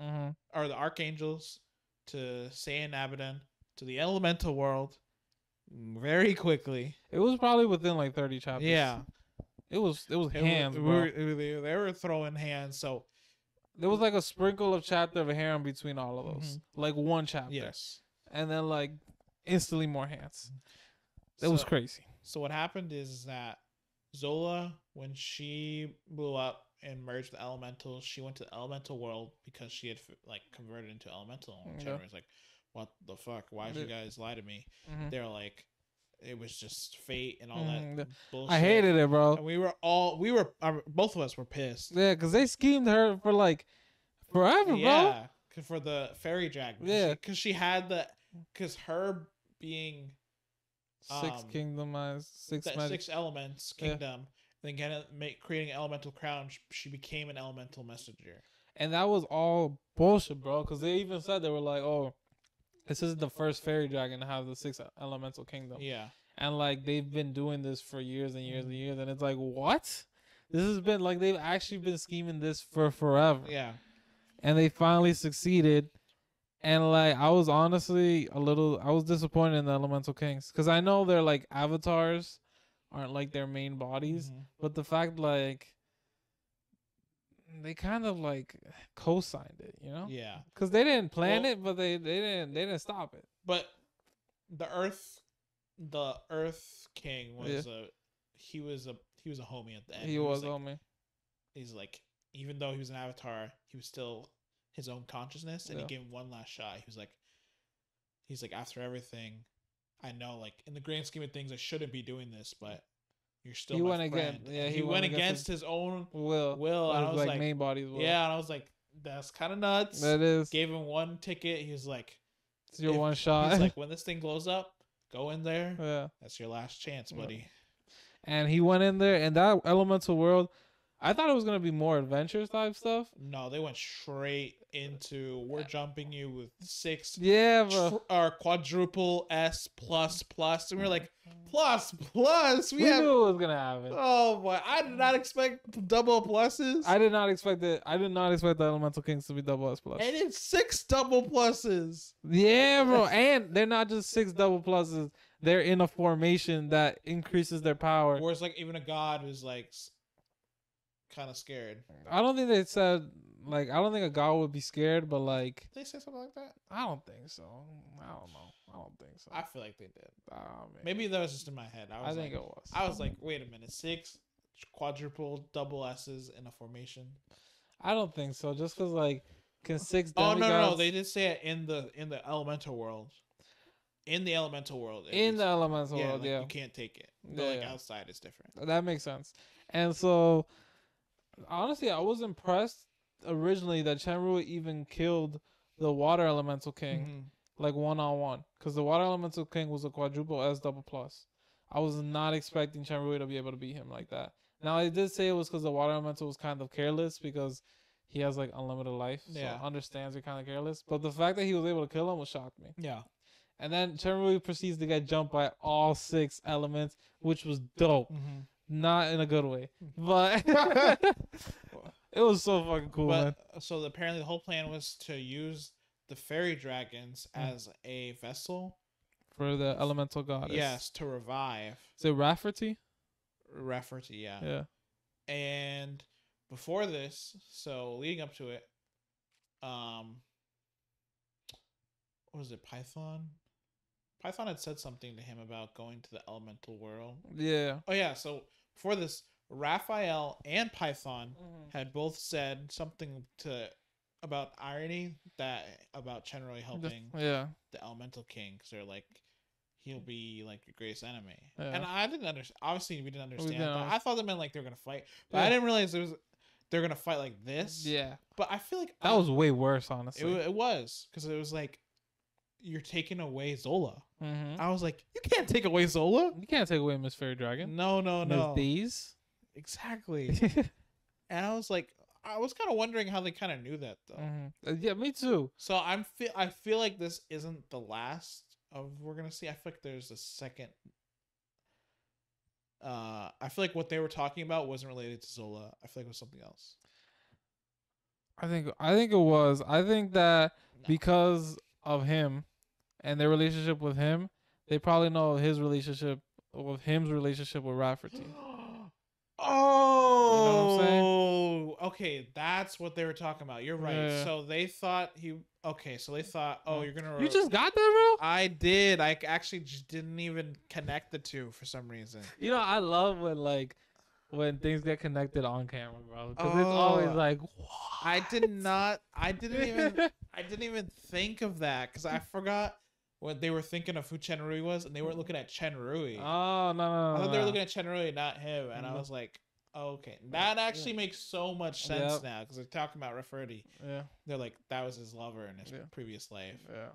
or the Archangels to Saiyan Abaddon to the Elemental World very quickly. It was probably within like 30 chapters. Yeah. It was hands, bro. They were throwing hands, so there was like a sprinkle of chapter of a harem between all of those. Like one chapter. Yes. And then like instantly more hands. It was crazy. So what happened is that Zola, when she blew up and merged the elementals, she went to the elemental world because she had like converted into elemental. And Chandra was like, "What the fuck? Why'd you guys lie to me?" They're like, "It was just fate and all that bullshit." I hated it, bro. And both of us were pissed. Yeah, because they schemed her for like forever, bro. Yeah, for the fairy dragon. Yeah, because her being six elements kingdom, then creating an elemental crown, she became an elemental messenger. And that was all bullshit, bro. Because they even said, they were like, "Oh, this is the first fairy dragon to have the 6 elemental kingdom." Yeah. And like they've been doing this for years and years and years, and it's like, what? This has been like they've actually been scheming this for forever. Yeah. And they finally succeeded. And like I was honestly I was disappointed in the Elemental Kings, because I know they're like avatars aren't like their main bodies, but the fact like they kind of like co-signed it, you know? Yeah. Because they didn't plan it, but they didn't stop it. But the Earth King was he was a homie at the end. He was like, homie. He's like, even though he was an avatar, he was still his own consciousness, and he gave him one last shot. He's like, after everything, I know, like, in the grand scheme of things, I shouldn't be doing this, but you're still my friend. He went against his own will. And I was like, main body's will. Yeah, and I was like, that's kind of nuts. That is. Gave him one ticket. He was like, it's your one shot. He's like, when this thing blows up, go in there. Yeah. That's your last chance, buddy. And he went in there, and that elemental world, I thought it was gonna be more adventure type stuff. No, they went straight into we're jumping you with 6 bro. or quadruple S plus plus, and we're like plus plus. We knew it was gonna happen. Oh boy, I did not expect double pluses. I did not expect it. I did not expect the Elemental Kings to be double S plus. And it's 6 double pluses. Yeah, bro. And they're not just 6 double pluses. They're in a formation that increases their power. Whereas like even a god was like kind of scared. I don't think they said I don't think a god would be scared, but like Did they say something like that? I don't think so. I don't know. I don't think so. I feel like they did. Maybe that was just in my head. I think it was. I was like, wait a minute, 6 quadruple double S's in a formation. I don't think so. Just because like can 6 demigods... Oh no, they did say it in the elemental world. In the elemental world. Yeah. You can't take it. But outside it's different. That makes sense. And so honestly, I was impressed originally that Chenrui even killed the Water Elemental King, like 1-on-1, because the Water Elemental King was a quadruple S double plus. I was not expecting Chenrui to be able to beat him like that. Now, I did say it was because the Water Elemental was kind of careless because he has like unlimited life, so understands you're kind of careless. But the fact that he was able to kill him was shocked me. Yeah. And then Chenrui proceeds to get jumped by all 6 elements, which was dope. Not in a good way, but it was so fucking cool, man. So apparently the whole plan was to use the fairy dragons as a vessel for the elemental goddess. Yes, to revive. Is it Rafferty? Rafferty, yeah. Yeah. And before this, so leading up to it, what was it, Python? Python had said something to him about going to the elemental world. Yeah. Oh yeah, so before this, Raphael and Python had both said something about irony about Chenrui helping the Elemental King, because they're like, he'll be like your greatest enemy. And I didn't understand. Obviously, we didn't understand. But I thought they meant like they were gonna fight, but I didn't realize they're gonna fight like this. Yeah. But I feel like that was way worse, honestly. It was, because it was like, you're taking away Zola. I was like, you can't take away Zola. You can't take away Miss Fairy Dragon. No. Miss These. Exactly. And I was like, I was kind of wondering how they kind of knew that though. Yeah, me too. So I feel like this isn't the last of we're gonna see. I feel like there's a second. I feel like what they were talking about wasn't related to Zola. I feel like it was something else. I think it was. I think that because of him and their relationship with him, they probably know his relationship with Rafferty. Oh, you know what I'm saying? Okay, that's what they were talking about. You're right. Yeah. So they thought you're gonna. You just got that, bro? I did. I actually just didn't even connect the two for some reason. You know, I love when things get connected on camera, bro. Because it's always like, what? I didn't even think of that, because I forgot what they were thinking of who Chenrui was, and they weren't looking at Chenrui. Oh, no. I thought they were looking at Chenrui, not him, and I was like, okay, that actually makes so much sense now, because they're talking about Rafferty. Yeah. They're like, that was his lover in his previous life. Yeah.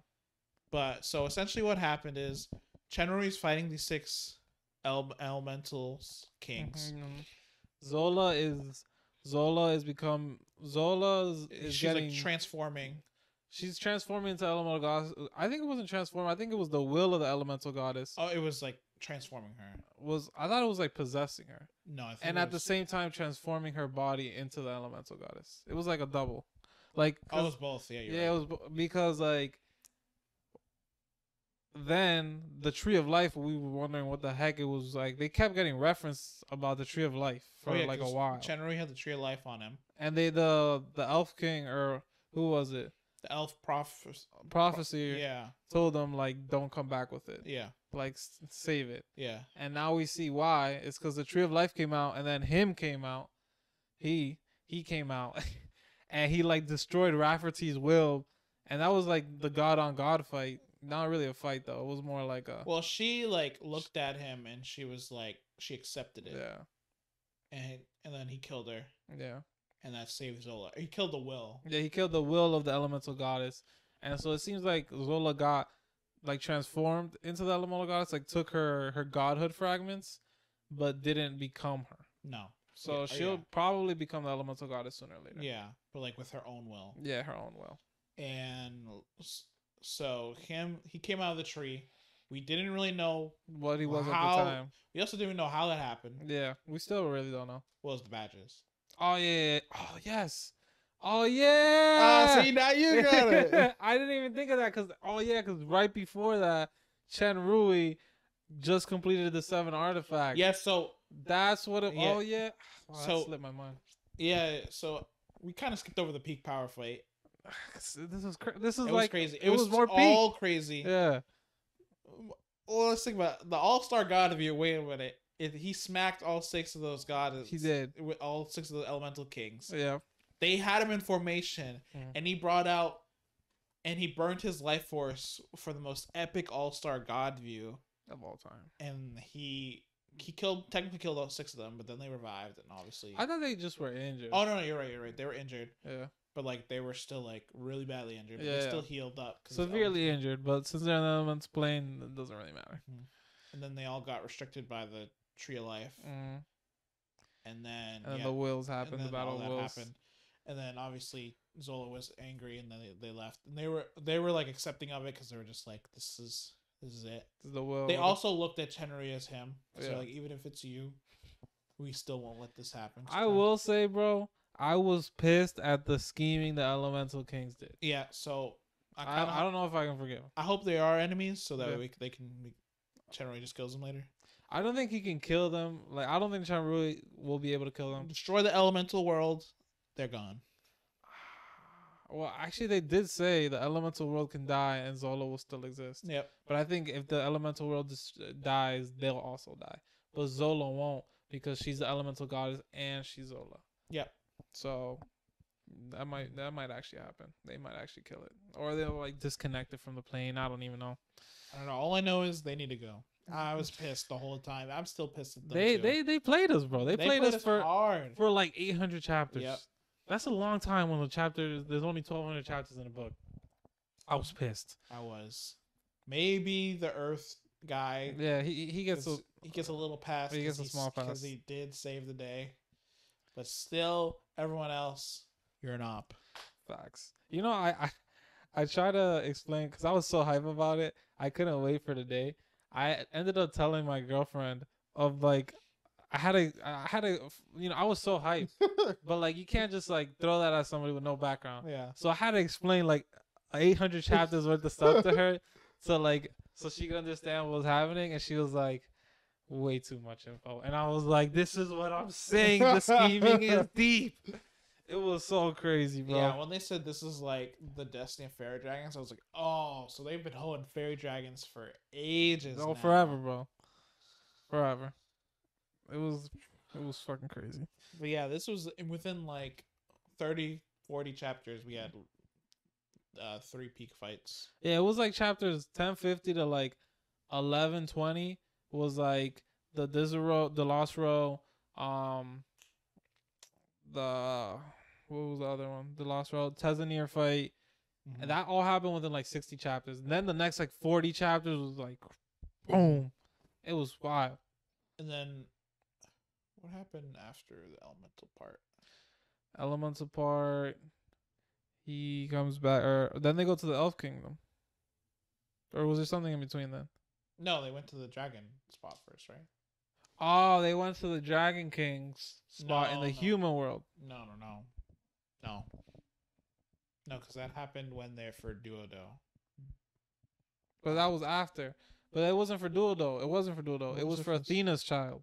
But, so essentially what happened is, Chenrui's fighting these 6 elementals kings. Zola is she's getting, like transforming. She's transforming into elemental goddess. I think it wasn't transforming. I think it was the will of the elemental goddess. Oh, it was like transforming her. I thought it was like possessing her. No, I think and at the same time transforming her body into the elemental goddess. It was like a double. Like it was both. Yeah, right. It was because like then the tree of life, we were wondering what the heck it was like. They kept getting reference about the tree of life for like a while. Chenrui had the tree of life on him, and the elf king, or who was it? The elf prophecy. Told them like, don't come back with it. Yeah, like save it. Yeah, and now we see why. It's because the tree of life came out, and then him came out. He came out, and he like destroyed Rafferty's will, and that was like the god on god fight. Not really a fight though. It was more like a. Well, she like looked at him and she was like, she accepted it. Yeah. And then he killed her. Yeah. And that saved Zola. He killed the will. Yeah, he killed the will of the elemental goddess, and so it seems like Zola got like transformed into the elemental goddess. Like took her godhood fragments, but didn't become her. No. So Yeah, she'll probably become the elemental goddess sooner or later. Yeah, but like with her own will. Yeah, her own will. And so he came out of the tree. We didn't really know what he was at the time. We also didn't know how that happened. Yeah, we still really don't know. What was the badges? Oh yeah. Oh yes. Oh yeah. See, now you got it. I didn't even think of that because right before that, Chen Rui just completed the 7 artifacts. Yeah, so that's what it. Yeah. Oh yeah. Oh, So that slipped my mind. Yeah, so we kind of skipped over the peak power fight. This is like crazy. It was more all peak. Crazy. Yeah. Well, let's think about it. The All-Star God of you. Wait a minute. He smacked all 6 of those gods. He did. With all 6 of the elemental kings. Yeah. They had him in formation, and he brought out, and he burned his life force for the most epic All-Star God view of all time. And he technically killed all 6 of them, but then they revived, and obviously. I thought they just were injured. Oh no, you're right. They were injured. Yeah. But like they were still like really badly injured. But yeah. They still healed up. Severely injured, but since they're in the elements plane, it doesn't really matter. And then they all got restricted by the Tree of Life. And then the wills happened. The battle of wills happened. And then obviously Zola was angry, and then they left. And they were like accepting of it because they were just like, this is it. This is the will. They also looked at Chenry as him. So like, even if it's you, we still won't let this happen. So. I will say, bro, I was pissed at the scheming the Elemental Kings did. Yeah, so I don't know if I can forgive them. I hope they are enemies, so that they can. Chenry just kills them later. I don't think he can kill them. Like, I don't think Chenry will be able to kill them. Destroy the elemental world, they're gone. Well, actually, they did say the elemental world can die and Zola will still exist. Yep. But I think if the elemental world dies, they'll also die. But Zola won't because she's the elemental goddess and she's Zola. Yep. So that might actually happen. They might actually kill it, or they'll like disconnect it from the plane. I don't even know. I don't know. All I know is they need to go. I was pissed the whole time. I'm still pissed at them They played us, bro. They played us for hard for like 800 chapters. Yep. That's a long time when there's only 1,200 chapters in a book. I was pissed. I was. Maybe the Earth guy. Yeah, he gets a little pass. He gets a small pass because he did save the day. But still, everyone else, you're an op. Facts. You know, I try to explain because I was so hype about it. I couldn't wait for the day. I ended up telling my girlfriend of like, I had a, you know, I was so hyped, but like you can't just like throw that at somebody with no background. Yeah. So I had to explain like 800 chapters worth of stuff to her, so she could understand what was happening, and she was like, way too much info, and I was like, this is what I'm saying. The scheming is deep. It was so crazy, bro. Yeah, when they said this is like the Destiny of Fairy Dragons, I was like, oh, so they've been holding Fairy Dragons for ages. Oh, now. forever, bro. Forever. It was fucking crazy. But yeah, this was within like 30, 40 chapters. We had 3 peak fights. Yeah, it was like chapters 1050 to like 1120 was like the Dillosro, what was the other one? Dillosro, Tezaneer fight. Mm-hmm. And that all happened within like 60 chapters. And then the next like 40 chapters was like boom. It was wild. And then what happened after the elemental part? Elemental part, he comes back, or then they go to the Elf Kingdom. Or was there something in between then? No, they went to the dragon spot first, right? Oh, they went to the Dragon King's spot in the human world. No, because that happened when they're for Duodo. But that was after. But it wasn't for Duodo. It wasn't for Duodo. It was for Athena's child.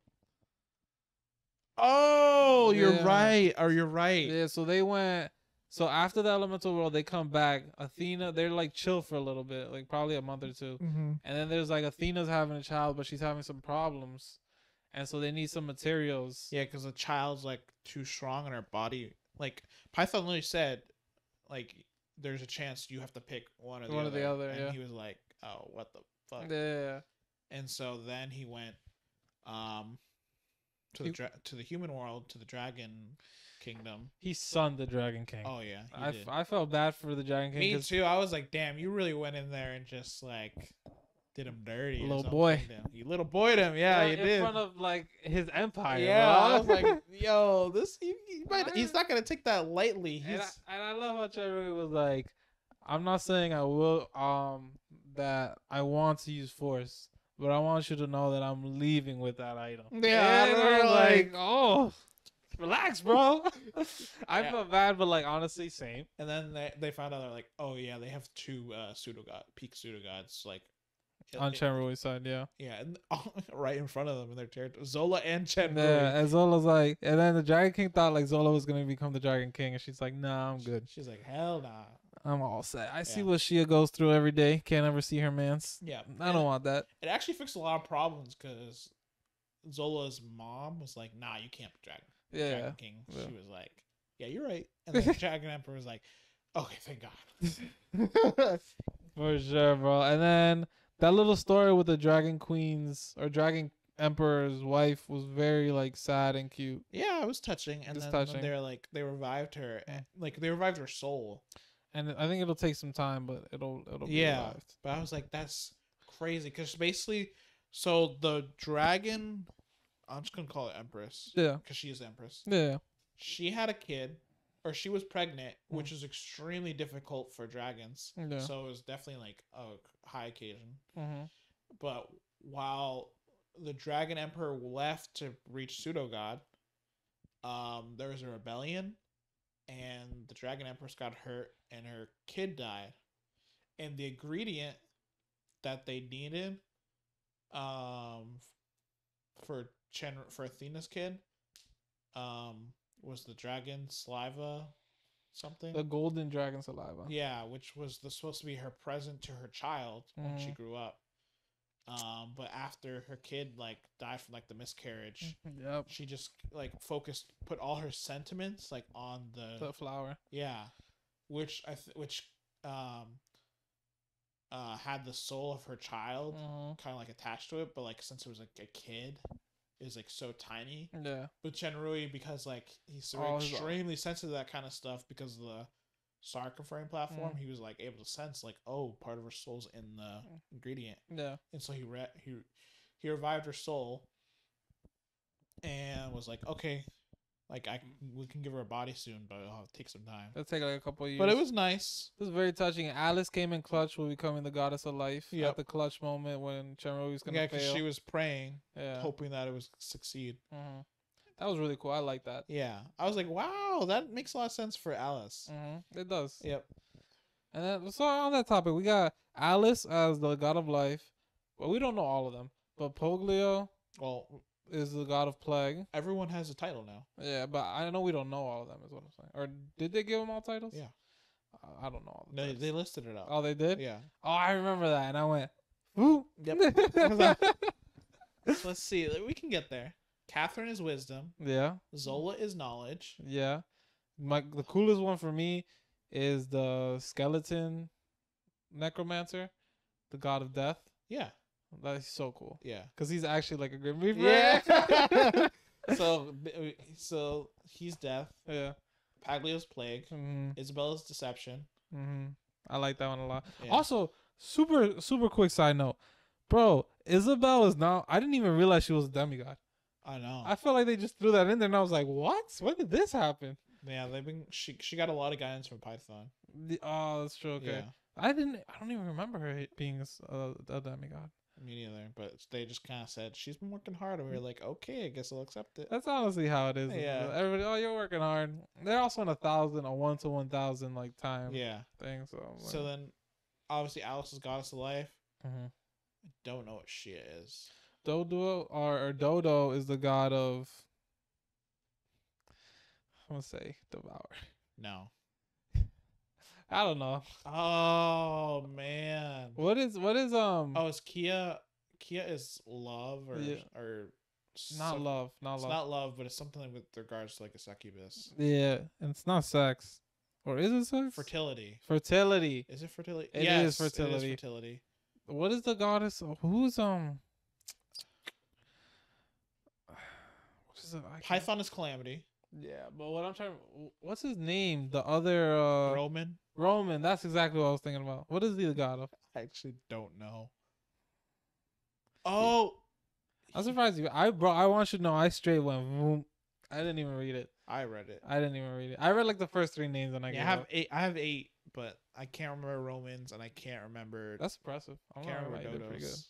Oh, you're right. Or you're right. Yeah, so they went. So after the elemental world, they come back. Athena, they're like chill for a little bit, like probably a month or two. Mm-hmm. And then there's like Athena's having a child, but she's having some problems. And so they need some materials. Yeah, because the child's like too strong in her body. Like Python literally said, like there's a chance you have to pick one or the other. And he was like, "Oh, what the fuck?" Yeah. And so then he went, to the human world, to the Dragon Kingdom. He sunned the Dragon King. Oh yeah, I felt bad for the Dragon King. Me too. I was like, "Damn, you really went in there and just like." did him dirty. Little boy. You little boyed him. Yeah, you did. In front of like his empire. Yeah, bro. I was like, yo, he's not gonna take that lightly. And I love how Cherry was like, I'm not saying I will that I want to use force, but I want you to know that I'm leaving with that item. Yeah, and I was like, oh, relax, bro. I felt bad, but like honestly, same. And then they found out they're like, oh yeah, they have two peak pseudo gods like on Chenrui's side, yeah. Yeah, and right in front of them in their territory, Zola and Chenrui. Yeah, and Zola's like, and then the Dragon King thought like Zola was gonna become the Dragon King, and she's like, nah, I'm good. She's like, hell nah. I'm all set. I see what Shia goes through every day. Can't ever see her mans. Yeah, I don't want that. It actually fixed a lot of problems because Zola's mom was like, nah, you can't be Dragon King. Yeah. She was like, yeah, you're right. And then Dragon Emperor was like, okay, thank God. For sure, bro. And then that little story with the Dragon Queen's or Dragon Emperor's wife was very like sad and cute. Yeah, it was touching. And then they're like, they revived her, and, like they revived her soul. And I think it'll take some time, but it'll be revived. But I was like, that's crazy because basically, so the dragon, I'm just gonna call it Empress. Yeah, because she is Empress. Yeah, she had a kid, or she was pregnant, which is extremely difficult for dragons. Yeah. So it was definitely like a high occasion. Mm-hmm. But while the Dragon Emperor left to reach Pseudo God, there was a rebellion, and the Dragon Empress got hurt, and her kid died. And the ingredient that they needed, for Athena's kid, was the dragon saliva, something. The golden dragon saliva. Yeah, which was supposed to be her present to her child when she grew up. But after her kid like died from like the miscarriage, she just like put all her sentiments like on the flower. Yeah, which had the soul of her child kind of like attached to it, but like since it was like a kid, it was like so tiny. Yeah. But Chenrui, because like he's so extremely sensitive to that kind of stuff because of the Sarka frame platform, he was like able to sense like, oh, part of her soul's in the ingredient. Yeah. And so he revived her soul and was like, okay, like we can give her a body soon, but it'll take some time. It'll take like a couple of years. But it was nice. It was very touching. Alice came in clutch with becoming the goddess of life at the clutch moment when Chenrui was gonna fail. Yeah, because she was praying, hoping that it would succeed. Mm-hmm. That was really cool. I like that. Yeah. I was like, wow, that makes a lot of sense for Alice. Mm-hmm. It does. Yep. And then, so on that topic, we got Alice as the god of life. Well, we don't know all of them. But Poglio is the god of plague. Everyone has a title now. Yeah, but I know we don't know all of them is what I'm saying. Or did they give them all titles? Yeah. I don't know all the titles. They listed it out. Oh, they did? Yeah. Oh, I remember that. And I went, woo. Yep. Let's see. We can get there. Catherine is wisdom. Yeah. Zola is knowledge. Yeah. The coolest one for me is the skeleton necromancer, the god of death. Yeah. That's so cool. Yeah. Because he's actually like a Grim Reaper. Yeah. so he's death. Yeah. Paglio's plague. Isabella's deception. I like that one a lot. Yeah. Also, super quick side note. Bro, Isabel is now, I didn't even realize she was a demigod. I know. I felt like they just threw that in there, and I was like, "What? When did this happen?" Yeah, she got a lot of guidance from Python. Oh, that's true. Okay, yeah. I don't even remember her being a demigod. Me neither. But they just kind of said she's been working hard, and we were like, okay, I guess I'll accept it. That's honestly how it is. Yeah. Everybody, oh, you're working hard. They're also in a 1 to 1,000 like time. Yeah. Thing. So then, obviously, Alice is goddess of life. I don't know what Shia is. Dodo or Dodo is the god of, I'm gonna say devour. No. I don't know. Oh man. What is Oh, it's Kia. Kia is love or not love. It's not love, but it's something with regards to like a succubus. Yeah, and it's not sex. Or is it sex? Fertility. Fertility. Is it fertility? It is fertility. It is fertility. What is the goddess? Who's Python is calamity. Yeah, but what's his name? The other Roman. Roman. That's exactly what I was thinking about. What is he the god of? I actually don't know. Oh, I'm surprised you. I want you to know I straight went. Vroom. I didn't even read it. I read it. I didn't even read it. I read like the first 3 names and I gave up. I have 8, but I can't remember Romans and I can't remember. That's impressive. I'm can't not remember right. Did pretty good. Dodos.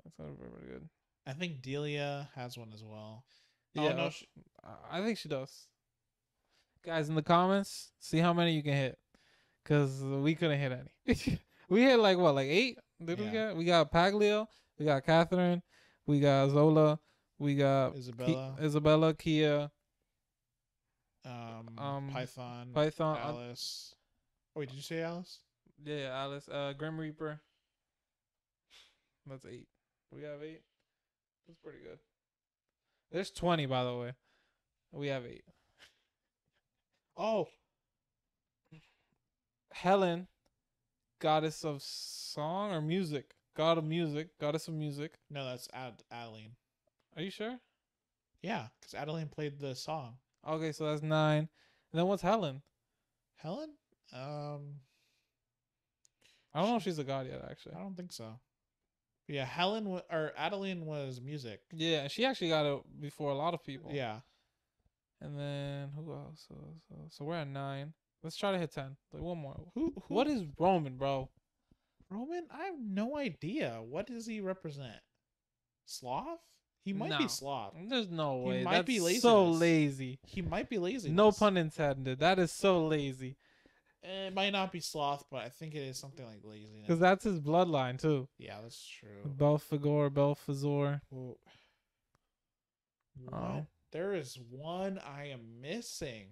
That's pretty good. I think Delia has one as well. Yeah, oh, no, I think she does. Guys, in the comments, see how many you can hit, cause we couldn't hit any. We hit like what, like 8? Did we get? We got Paglio, we got Catherine, we got Zola, we got Isabella, Kia, Python, Alice. Oh, wait, did you say Alice? Yeah, Alice. Grim Reaper. That's 8. We have 8. That's pretty good. There's 20, by the way. We have 8. Oh, Helen, goddess of song or music? God of music, goddess of music. No, that's Adeline. Are you sure? Yeah, because Adeline played the song. Okay, so that's 9. And then what's Helen? Helen? I don't know if she's a god yet, actually. I don't think so. Yeah, Adeline was music. Yeah, she actually got it before a lot of people. Yeah. And then who else? So we're at 9. Let's try to hit 10. Like one more. Who? What is Roman, bro? Roman? I have no idea. What does he represent? Sloth? He might be sloth. There's no way. He might be lazy. So lazy. He might be lazy. No pun intended. That is so lazy. It might not be sloth, but I think it is something like laziness. Because that's his bloodline too. Yeah, that's true. Belfazor. What? There is one I am missing.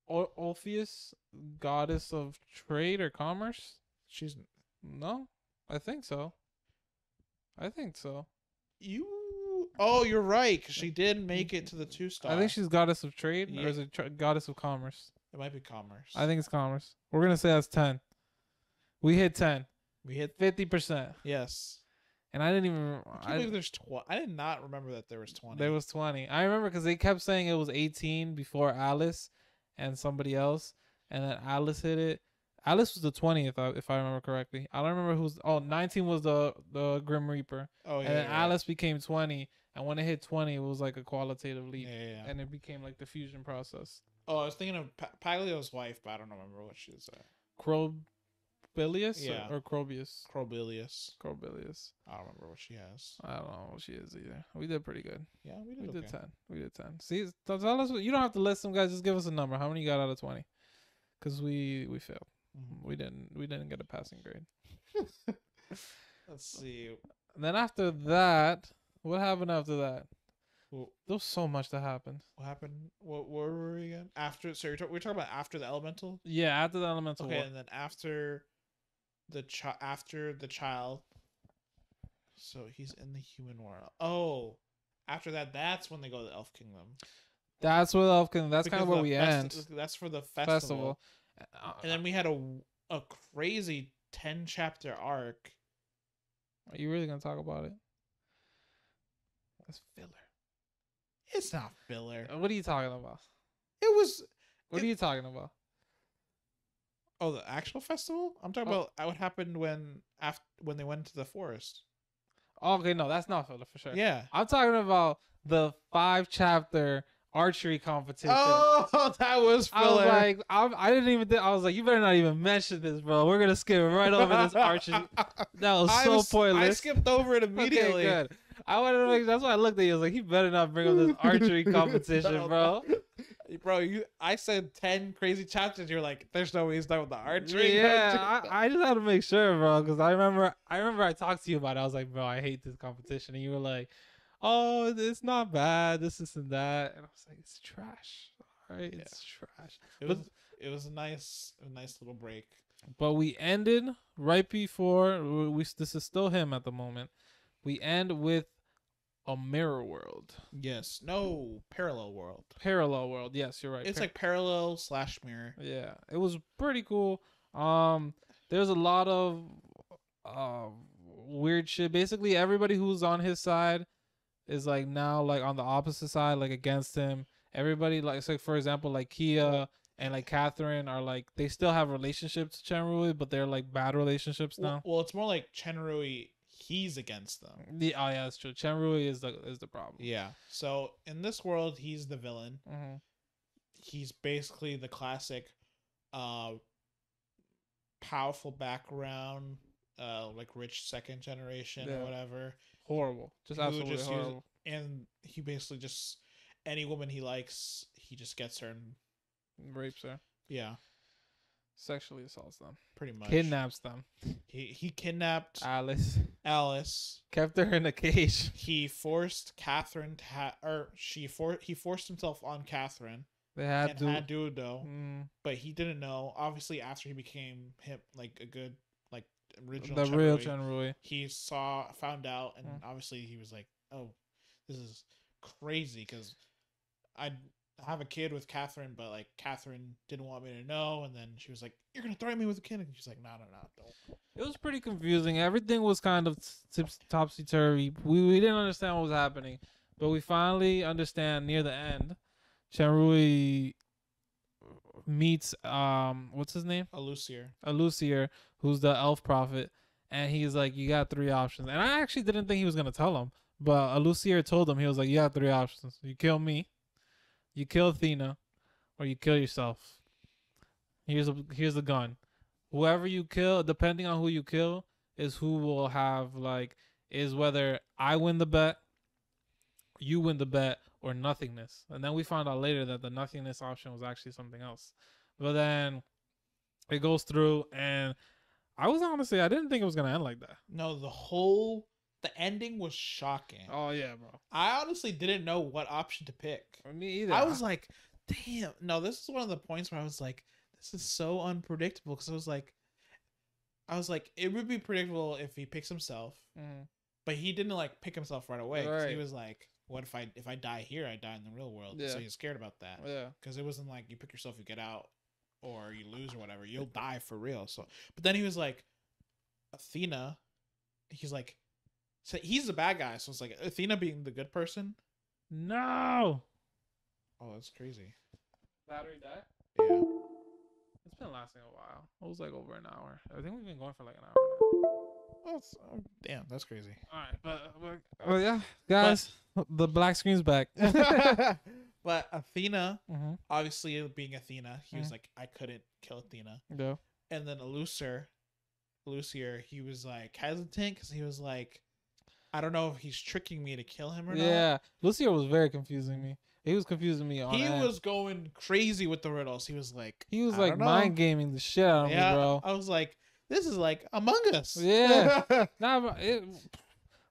Orpheus, goddess of trade or commerce? She's no. I think so. Oh, you're right. 'Cause she did make it to the 2-star. I think she's goddess of trade, or is it goddess of commerce? It might be commerce. I think it's commerce. We're gonna say that's 10. We hit 10. We hit 50%. Yes. And I didn't even. I believe there's 20. I did not remember that there was 20. There was 20. I remember because they kept saying it was 18 before Alice and somebody else, and then Alice hit it. Alice was the 20th, if I remember correctly. I don't remember who's. 19 was the Grim Reaper. Oh yeah. And then Alice became 20, and when it hit 20, it was like a qualitative leap. Yeah. And it became like the fusion process. Oh, I was thinking of Paglio's wife, but I don't remember what she was. Crobilius? Yeah. Or Crobius? Crobilius. I don't remember what she has. I don't know what she is either. We did pretty good. Yeah, we did 10. We did 10. See, tell us. You don't have to list them, guys. Just give us a number. How many you got out of 20? Because we failed. Mm-hmm. We didn't get a passing grade. Let's see. And then after that, what happened after that? Well, there was so much that happened. What happened? Where were we again? After, so we're talking about after the elemental. Yeah, after the elemental. Okay, and then after the child. So he's in the human world. Oh, after that, that's when they go to the Elf Kingdom. That's where the Elf Kingdom. That's kind of where we end. That's for the festival. And then we had a crazy 10-chapter arc. Are you really gonna talk about it? That's filler. It's not filler. What are you talking about? What are you talking about? Oh, the actual festival? I'm talking about what happened when they went to the forest. Okay, no, that's not filler for sure. Yeah. I'm talking about the 5-chapter archery competition. Oh, that was filler. I was like, I didn't even I was like, you better not even mention this, bro. We're gonna skip right over this archery. That was pointless. I skipped over it immediately. Okay, good. I wanted to make. That's why I looked at you. I was like, he better not bring up this archery competition, bro. Bro, I said 10 crazy chapters. You're like, there's no way he's done with the archery. Yeah, I just had to make sure, bro, because I remember I talked to you about it. I was like, bro, I hate this competition, and you were like, oh, it's not bad, this and that, and I was like, it's trash. All right, it's trash. It was a nice little break. But we ended right before this is still him at the moment. We end with a mirror world. Yes. No, parallel world. Parallel world. Yes, you're right. It's like parallel / mirror. Yeah, it was pretty cool. There's a lot of weird shit. Basically, everybody who's on his side is like now like on the opposite side, like against him. Everybody like, so for example, like Kia and like Catherine are like, they still have relationships to Chenrui, but they're like bad relationships now. Well, it's more like Chenrui he's against them. Oh yeah, that's true. Chenrui is the problem. Yeah. So in this world, he's the villain. Mm-hmm. He's basically the classic, powerful background, like rich second generation or whatever. Horrible. Just absolutely horrible. And he basically just any woman he likes, he just gets her and rapes her. Yeah. Sexually assaults them. Pretty much. Kidnaps them. He kidnapped Alice. Kept her in a cage. He forced Catherine to he forced himself on Catherine. They had Dudo, but he didn't know. Obviously, after he became him, like a good, like original, real Chenrui, he found out, and obviously he was like, "Oh, this is crazy," because I have a kid with Catherine, but like Catherine didn't want me to know, and then she was like, "You're gonna threaten me with a kid," and she's like, "No, don't." It was pretty confusing. Everything was kind of topsy turvy. We didn't understand what was happening, but we finally understand near the end. Chenrui meets what's his name? Alucier, who's the elf prophet, and he's like, you got 3 options. And I actually didn't think he was gonna tell him, but Alucier told him, he was like, you got 3 options. You kill me, you kill Athena, or you kill yourself. Here's the gun. Whoever you kill, depending on who you kill, is who will have is whether I win the bet, you win the bet, or nothingness. And then we found out later that the nothingness option was actually something else. But then it goes through, and I didn't think it was gonna end like that. No, the ending was shocking. Oh yeah, bro. I honestly didn't know what option to pick. Me either. I was like, damn. No, this is one of the points where I was like, this is so unpredictable, because I was like, it would be predictable if he picks himself, but he didn't pick himself right away. Right. He was like, what if I die here, I die in the real world. Yeah. So he's scared about that. Yeah. Because it wasn't like you pick yourself, you get out, or you lose or whatever. You'll die for real. So, but then he was like, Athena. He's like, so he's the bad guy. So it's like Athena being the good person. No. Oh, that's crazy. Battery died? Yeah. It's been lasting a while. It was like over an hour. I think we've been going for like an hour now. Oh, damn, that's crazy. All right, but yeah, guys, the black screen's back. But Athena, obviously being Athena, he was like, I couldn't kill Athena. Yeah. And then Alucier, he was like hesitant because he was like, I don't know if he's tricking me to kill him or not. Yeah, Lucier was very confusing me. He was confusing me on. He was going crazy with the riddles. He was like, mind gaming the shit out of me, bro. I was like, this is like Among Us. Yeah. Nah, it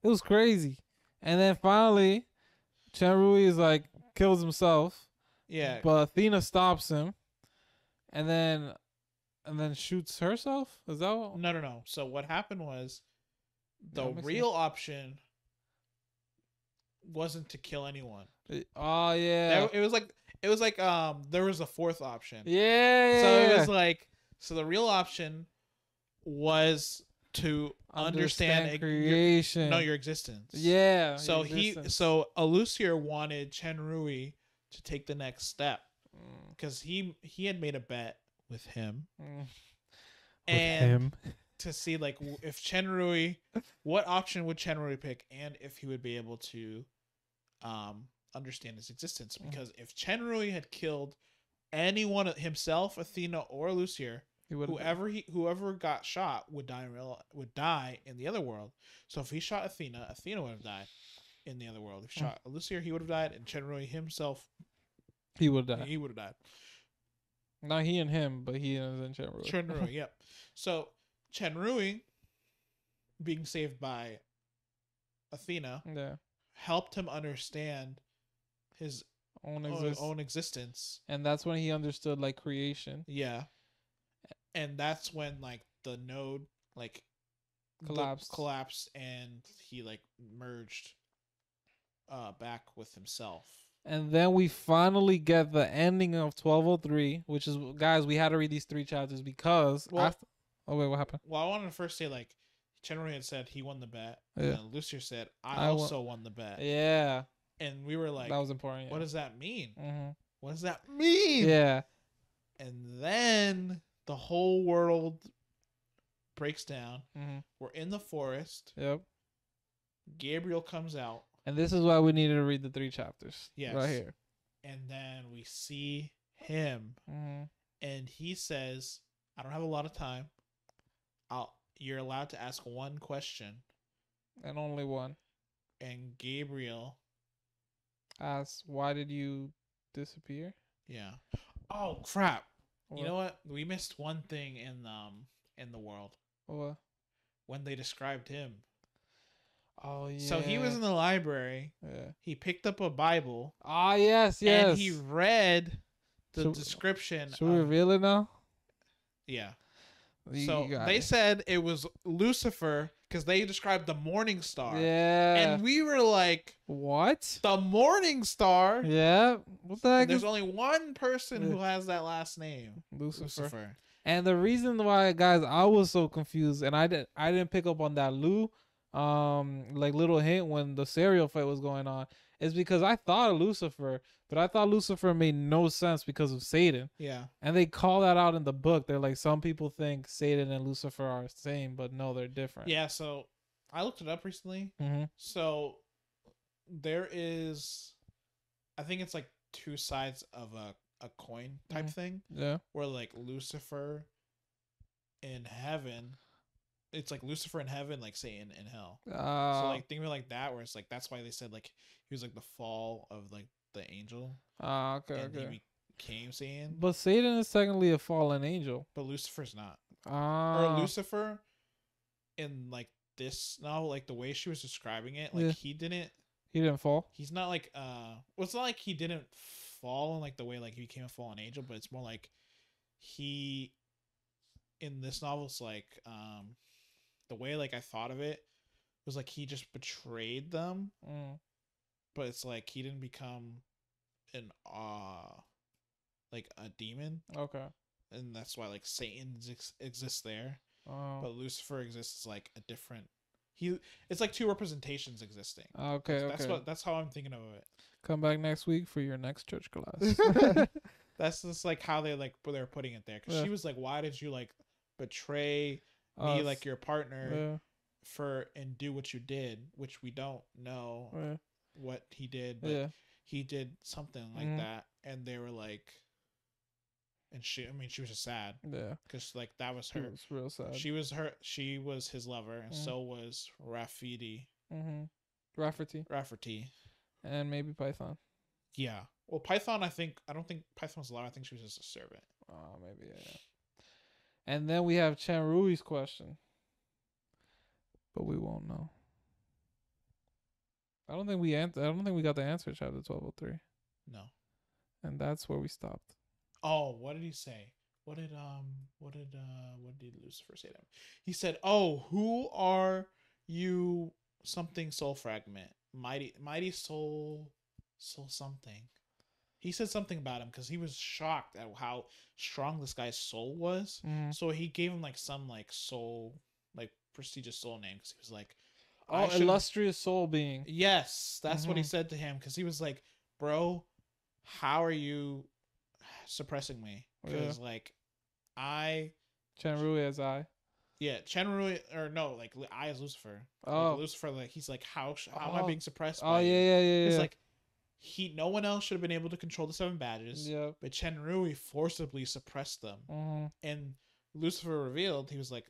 was crazy. And then finally, Chenrui is like kills himself. Yeah. But Athena stops him, and then shoots herself. Is that what? No. So what happened was, the real option wasn't to kill anyone. Oh yeah. It was like there was a 4th option. Yeah. So it was like, so the real option was to understand creation. your existence. Yeah. So Alucier wanted Chenrui to take the next step, because he had made a bet with him, to see if Chenrui, what option would Chenrui pick, and if he would be able to understand his existence. Because if Chenrui had killed anyone, himself, Athena, or Alucier, whoever got shot would die in the other world. So if he shot Athena would have died in the other world. If he shot Alucier, he would have died, and Chenrui himself, he would have died. He would have died. Not he and him, but he and Chenrui. Chenrui, yep. So Chenrui, being saved by Athena, helped him understand his own existence, and that's when he understood creation. Yeah. And that's when the node collapsed, and he merged back with himself. And then we finally get the ending of 1203, which is, guys, we had to read these 3 chapters because what happened? Well, I wanted to first say Chenrui had said he won the bet, and then Lucier said I also won the bet. Yeah. And we were like, that was important. What does that mean? What does that mean? Yeah. And then the whole world breaks down. We're in the forest. Yep. Gabriel comes out. And this is why we needed to read the 3 chapters. Yes. Right here. And then we see him, and he says, "I don't have a lot of time. You're allowed to ask one question, and only one." And Gabriel asks, "Why did you disappear?" Yeah. Oh crap! What? You know what? We missed one thing in the world. What? When they described him. Oh yeah. So he was in the library. Yeah. He picked up a Bible. Ah yes. And he read the description. Should we reveal it now? Yeah. So they said it was Lucifer because they described the morning star. Yeah. And we were like, what? The morning star? Yeah. What the heck? There's only one person who has that last name. Lucifer. And the reason why, guys, I was so confused, and I didn't pick up on that like little hint when the Sariel fight was going on, is because I thought of Lucifer, but I thought Lucifer made no sense because of Satan. Yeah. And they call that out in the book. They're like, some people think Satan and Lucifer are the same, but no, they're different. Yeah, so I looked it up recently. So there is, I think it's like 2 sides of a coin type thing. Yeah. Where like Lucifer in heaven, it's like Lucifer in heaven, like Satan in hell. So like think of it like that, where it's like that's why they said like he was like the fall of like the angel. Okay. And he became Satan. But Satan is technically a fallen angel. But Lucifer's not. Or Lucifer in like this novel, like the way she was describing it, like he didn't fall. He's not like well, it's not like he didn't fall in like the way like he became a fallen angel, but it's more like he in this novel, it's like the way like I thought of it was like he just betrayed them. But it's like he didn't become an like a demon. Okay. And that's why like Satan exists there. But Lucifer exists as like a different it's like 2 representations existing. Okay. That's how I'm thinking of it. Come back next week for your next church class. That's just like how they're putting it there, because she was like, why did you like betray me, like your partner, and do what you did, which we don't know what he did, but he did something like that. And they were like, and she was just sad, because like that was her. It was real sad. She was his lover, and so was Rafferty. And maybe Python. Yeah. Well, Python, I don't think Python was a lover. I think she was just a servant. Oh, maybe, yeah. And then we have Chen Rui's question. But we won't know. I don't think we got the answer to chapter 1203. No. And that's where we stopped. Oh, what did he say? What did Lucifer say to him? He said, "Oh, who are you? Something soul fragment, mighty soul something." He said something about him because he was shocked at how strong this guy's soul was. So he gave him like some like soul, like prestigious soul name, because he was like, "Oh, illustrious soul being." Yes, that's what he said to him, because he was like, "Bro, how are you suppressing me?" Because like Chen Rui as I. Yeah, Chen Rui, or no, like I as Lucifer. Oh, like, Lucifer, like he's like, how am I being suppressed? Oh, yeah. It's like no one else should have been able to control the 7 badges. Yeah. But Chen Rui forcibly suppressed them. And Lucifer revealed, he was like,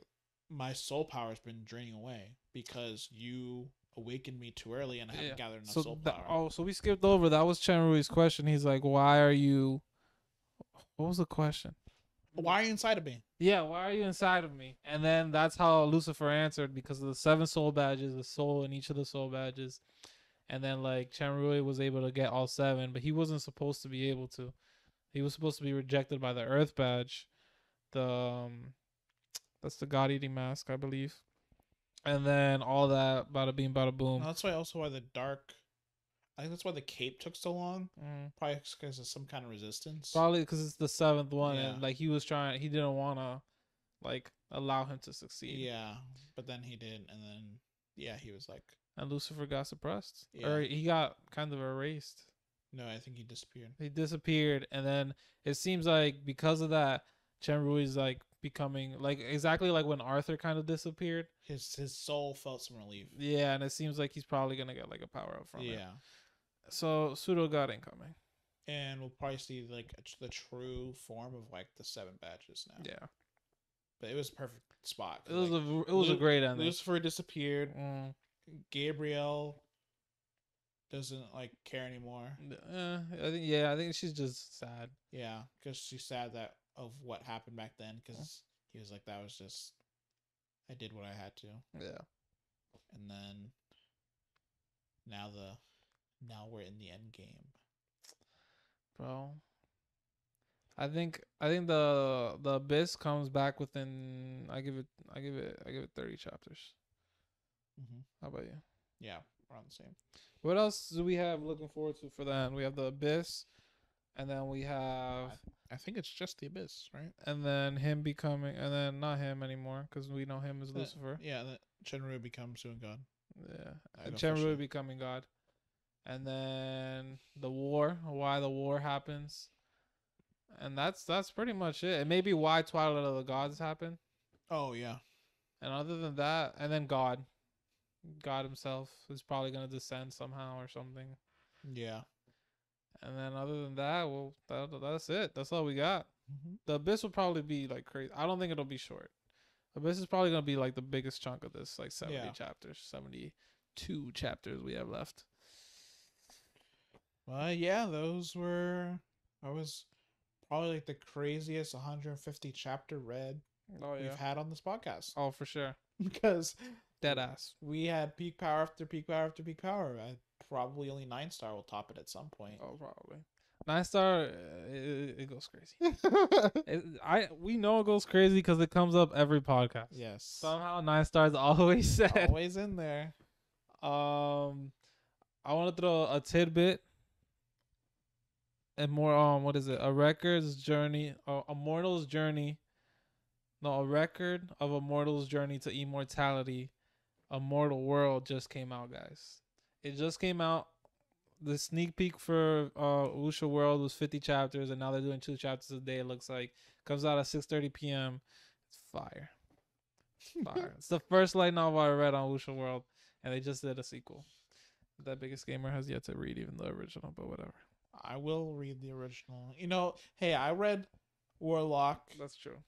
my soul power has been draining away because you awakened me too early and I haven't gathered enough soul power. So we skipped over. That was Chen Rui's question. He's like, why are you? What was the question? Why are you inside of me? Yeah, why are you inside of me? And then that's how Lucifer answered, because of the 7 soul badges, the soul in each of the soul badges. And then like Chen Rui was able to get all 7, but he wasn't supposed to be able to. He was supposed to be rejected by the Earth badge. That's the God-eating mask, I believe. And then all that, bada bing, bada boom. No, that's why I think that's why the cape took so long. Probably because of some kind of resistance. Probably because it's the 7th one, and like he didn't want to, like, allow him to succeed. Yeah, but then he did, and then he was like, and Lucifer got suppressed, or he got kind of erased. No, I think he disappeared. He disappeared, and then it seems like because of that, Chen Rui's like becoming like exactly like when Arthur kind of disappeared. His soul felt some relief. Yeah, and it seems like he's probably gonna get like a power up from it. Yeah. So Pseudo God incoming. And we'll probably see like the true form of like the 7 badges now. Yeah. But it was a perfect spot. It was a great ending. Lucifer disappeared. Gabriel doesn't like care anymore. I think she's just sad. Yeah, because she's sad that of what happened back then. Because he was like, that was just, I did what I had to. Yeah. And then now we're in the end game, bro. I think the Abyss comes back within. I give it 30 chapters. How about you? Yeah, around the same. What else do we have looking forward to for that? We have the Abyss, and then we have. I think it's just the Abyss, right? And then him becoming, and then not him anymore because we know him as Lucifer. Yeah, Shenryu becomes Soon God. Yeah, and Shenryu becoming God, and then the war. Why the war happens, and that's pretty much it. And maybe why Twilight of the Gods happened. Oh yeah. And other than that, and then God himself is probably gonna descend somehow or something. Yeah. And then other than that, well, that's it. That's all we got. The Abyss will probably be like crazy. I don't think it'll be short. Abyss is probably gonna be like the biggest chunk of this, like 70 chapters, 72 chapters we have left. Well, yeah, that was probably like the craziest 150 chapter read we've had on this podcast. Oh, for sure. Because dead ass. We had peak power after peak power after peak power. Probably only 9-star will top it at some point. Oh, probably 9-star. It goes crazy. We know it goes crazy because it comes up every podcast. Yes. Somehow 9-star is always said. Always in there. I want to throw a tidbit. And more what is it? A record's journey, a mortal's journey. No, a record of a mortal's journey to immortality. A Mortal World just came out, guys. It just came out. The sneak peek for Wuxia World was 50 chapters, and now they're doing 2 chapters a day. It looks like comes out at 6:30 p.m. It's fire. Fire. It's the first light novel I read on Wuxia World, and they just did a sequel. That Biggest Gamer has yet to read even the original, but whatever. I will read the original. You know, hey, I read Warlock. That's true.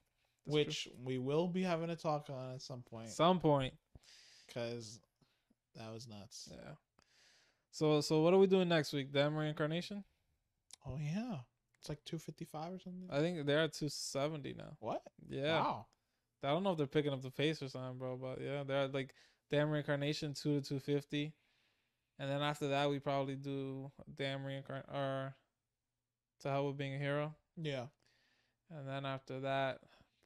Which we will be having a talk on at some point. Because that was nuts. Yeah. So what are we doing next week? Damn Reincarnation? Oh, yeah. It's like 255 or something. I think they're at 270 now. What? Yeah. Wow. I don't know if they're picking up the pace or something, bro. But yeah, they're at like Damn Reincarnation 2 to 250. And then after that, we probably do Damn Reincarnation or To Hell with Being a Hero. Yeah. And then after that,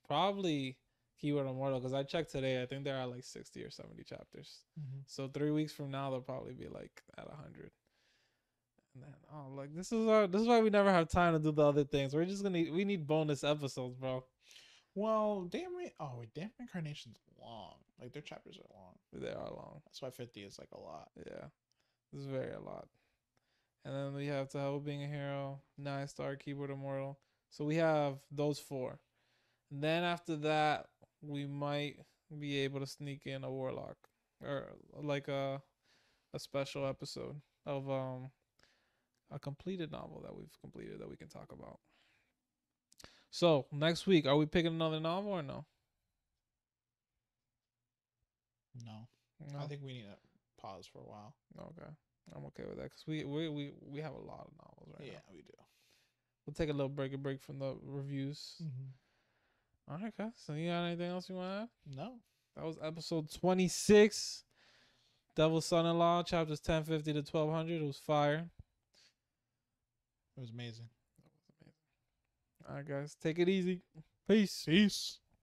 probably Keyword Immortal, because I checked today. I think they're at like 60 or 70 chapters. So 3 weeks from now, they'll probably be like at 100. And then like this is why we never have time to do the other things. We need bonus episodes, bro. Well, Damn Reincarnation's long. Like their chapters are long. They are long. That's why 50 is like a lot. Yeah, this is very a lot. And then we have To Hell with Being a Hero, 9-star, Keyboard Immortal. So we have those 4. And then after that, we might be able to sneak in a Warlock or like a special episode of a completed novel that we've completed that we can talk about. So next week, are we picking another novel or no? No. I think we need to pause for a while. Okay, I'm okay with that because we have a lot of novels right now. Yeah, we do. We'll take a little break from the reviews. All right, guys. So you got anything else you want to add? No. That was episode 26. Devil's Son-in-Law, chapters 1050 to 1200. It was fire. It was amazing. All right, guys. Take it easy. Peace. Peace.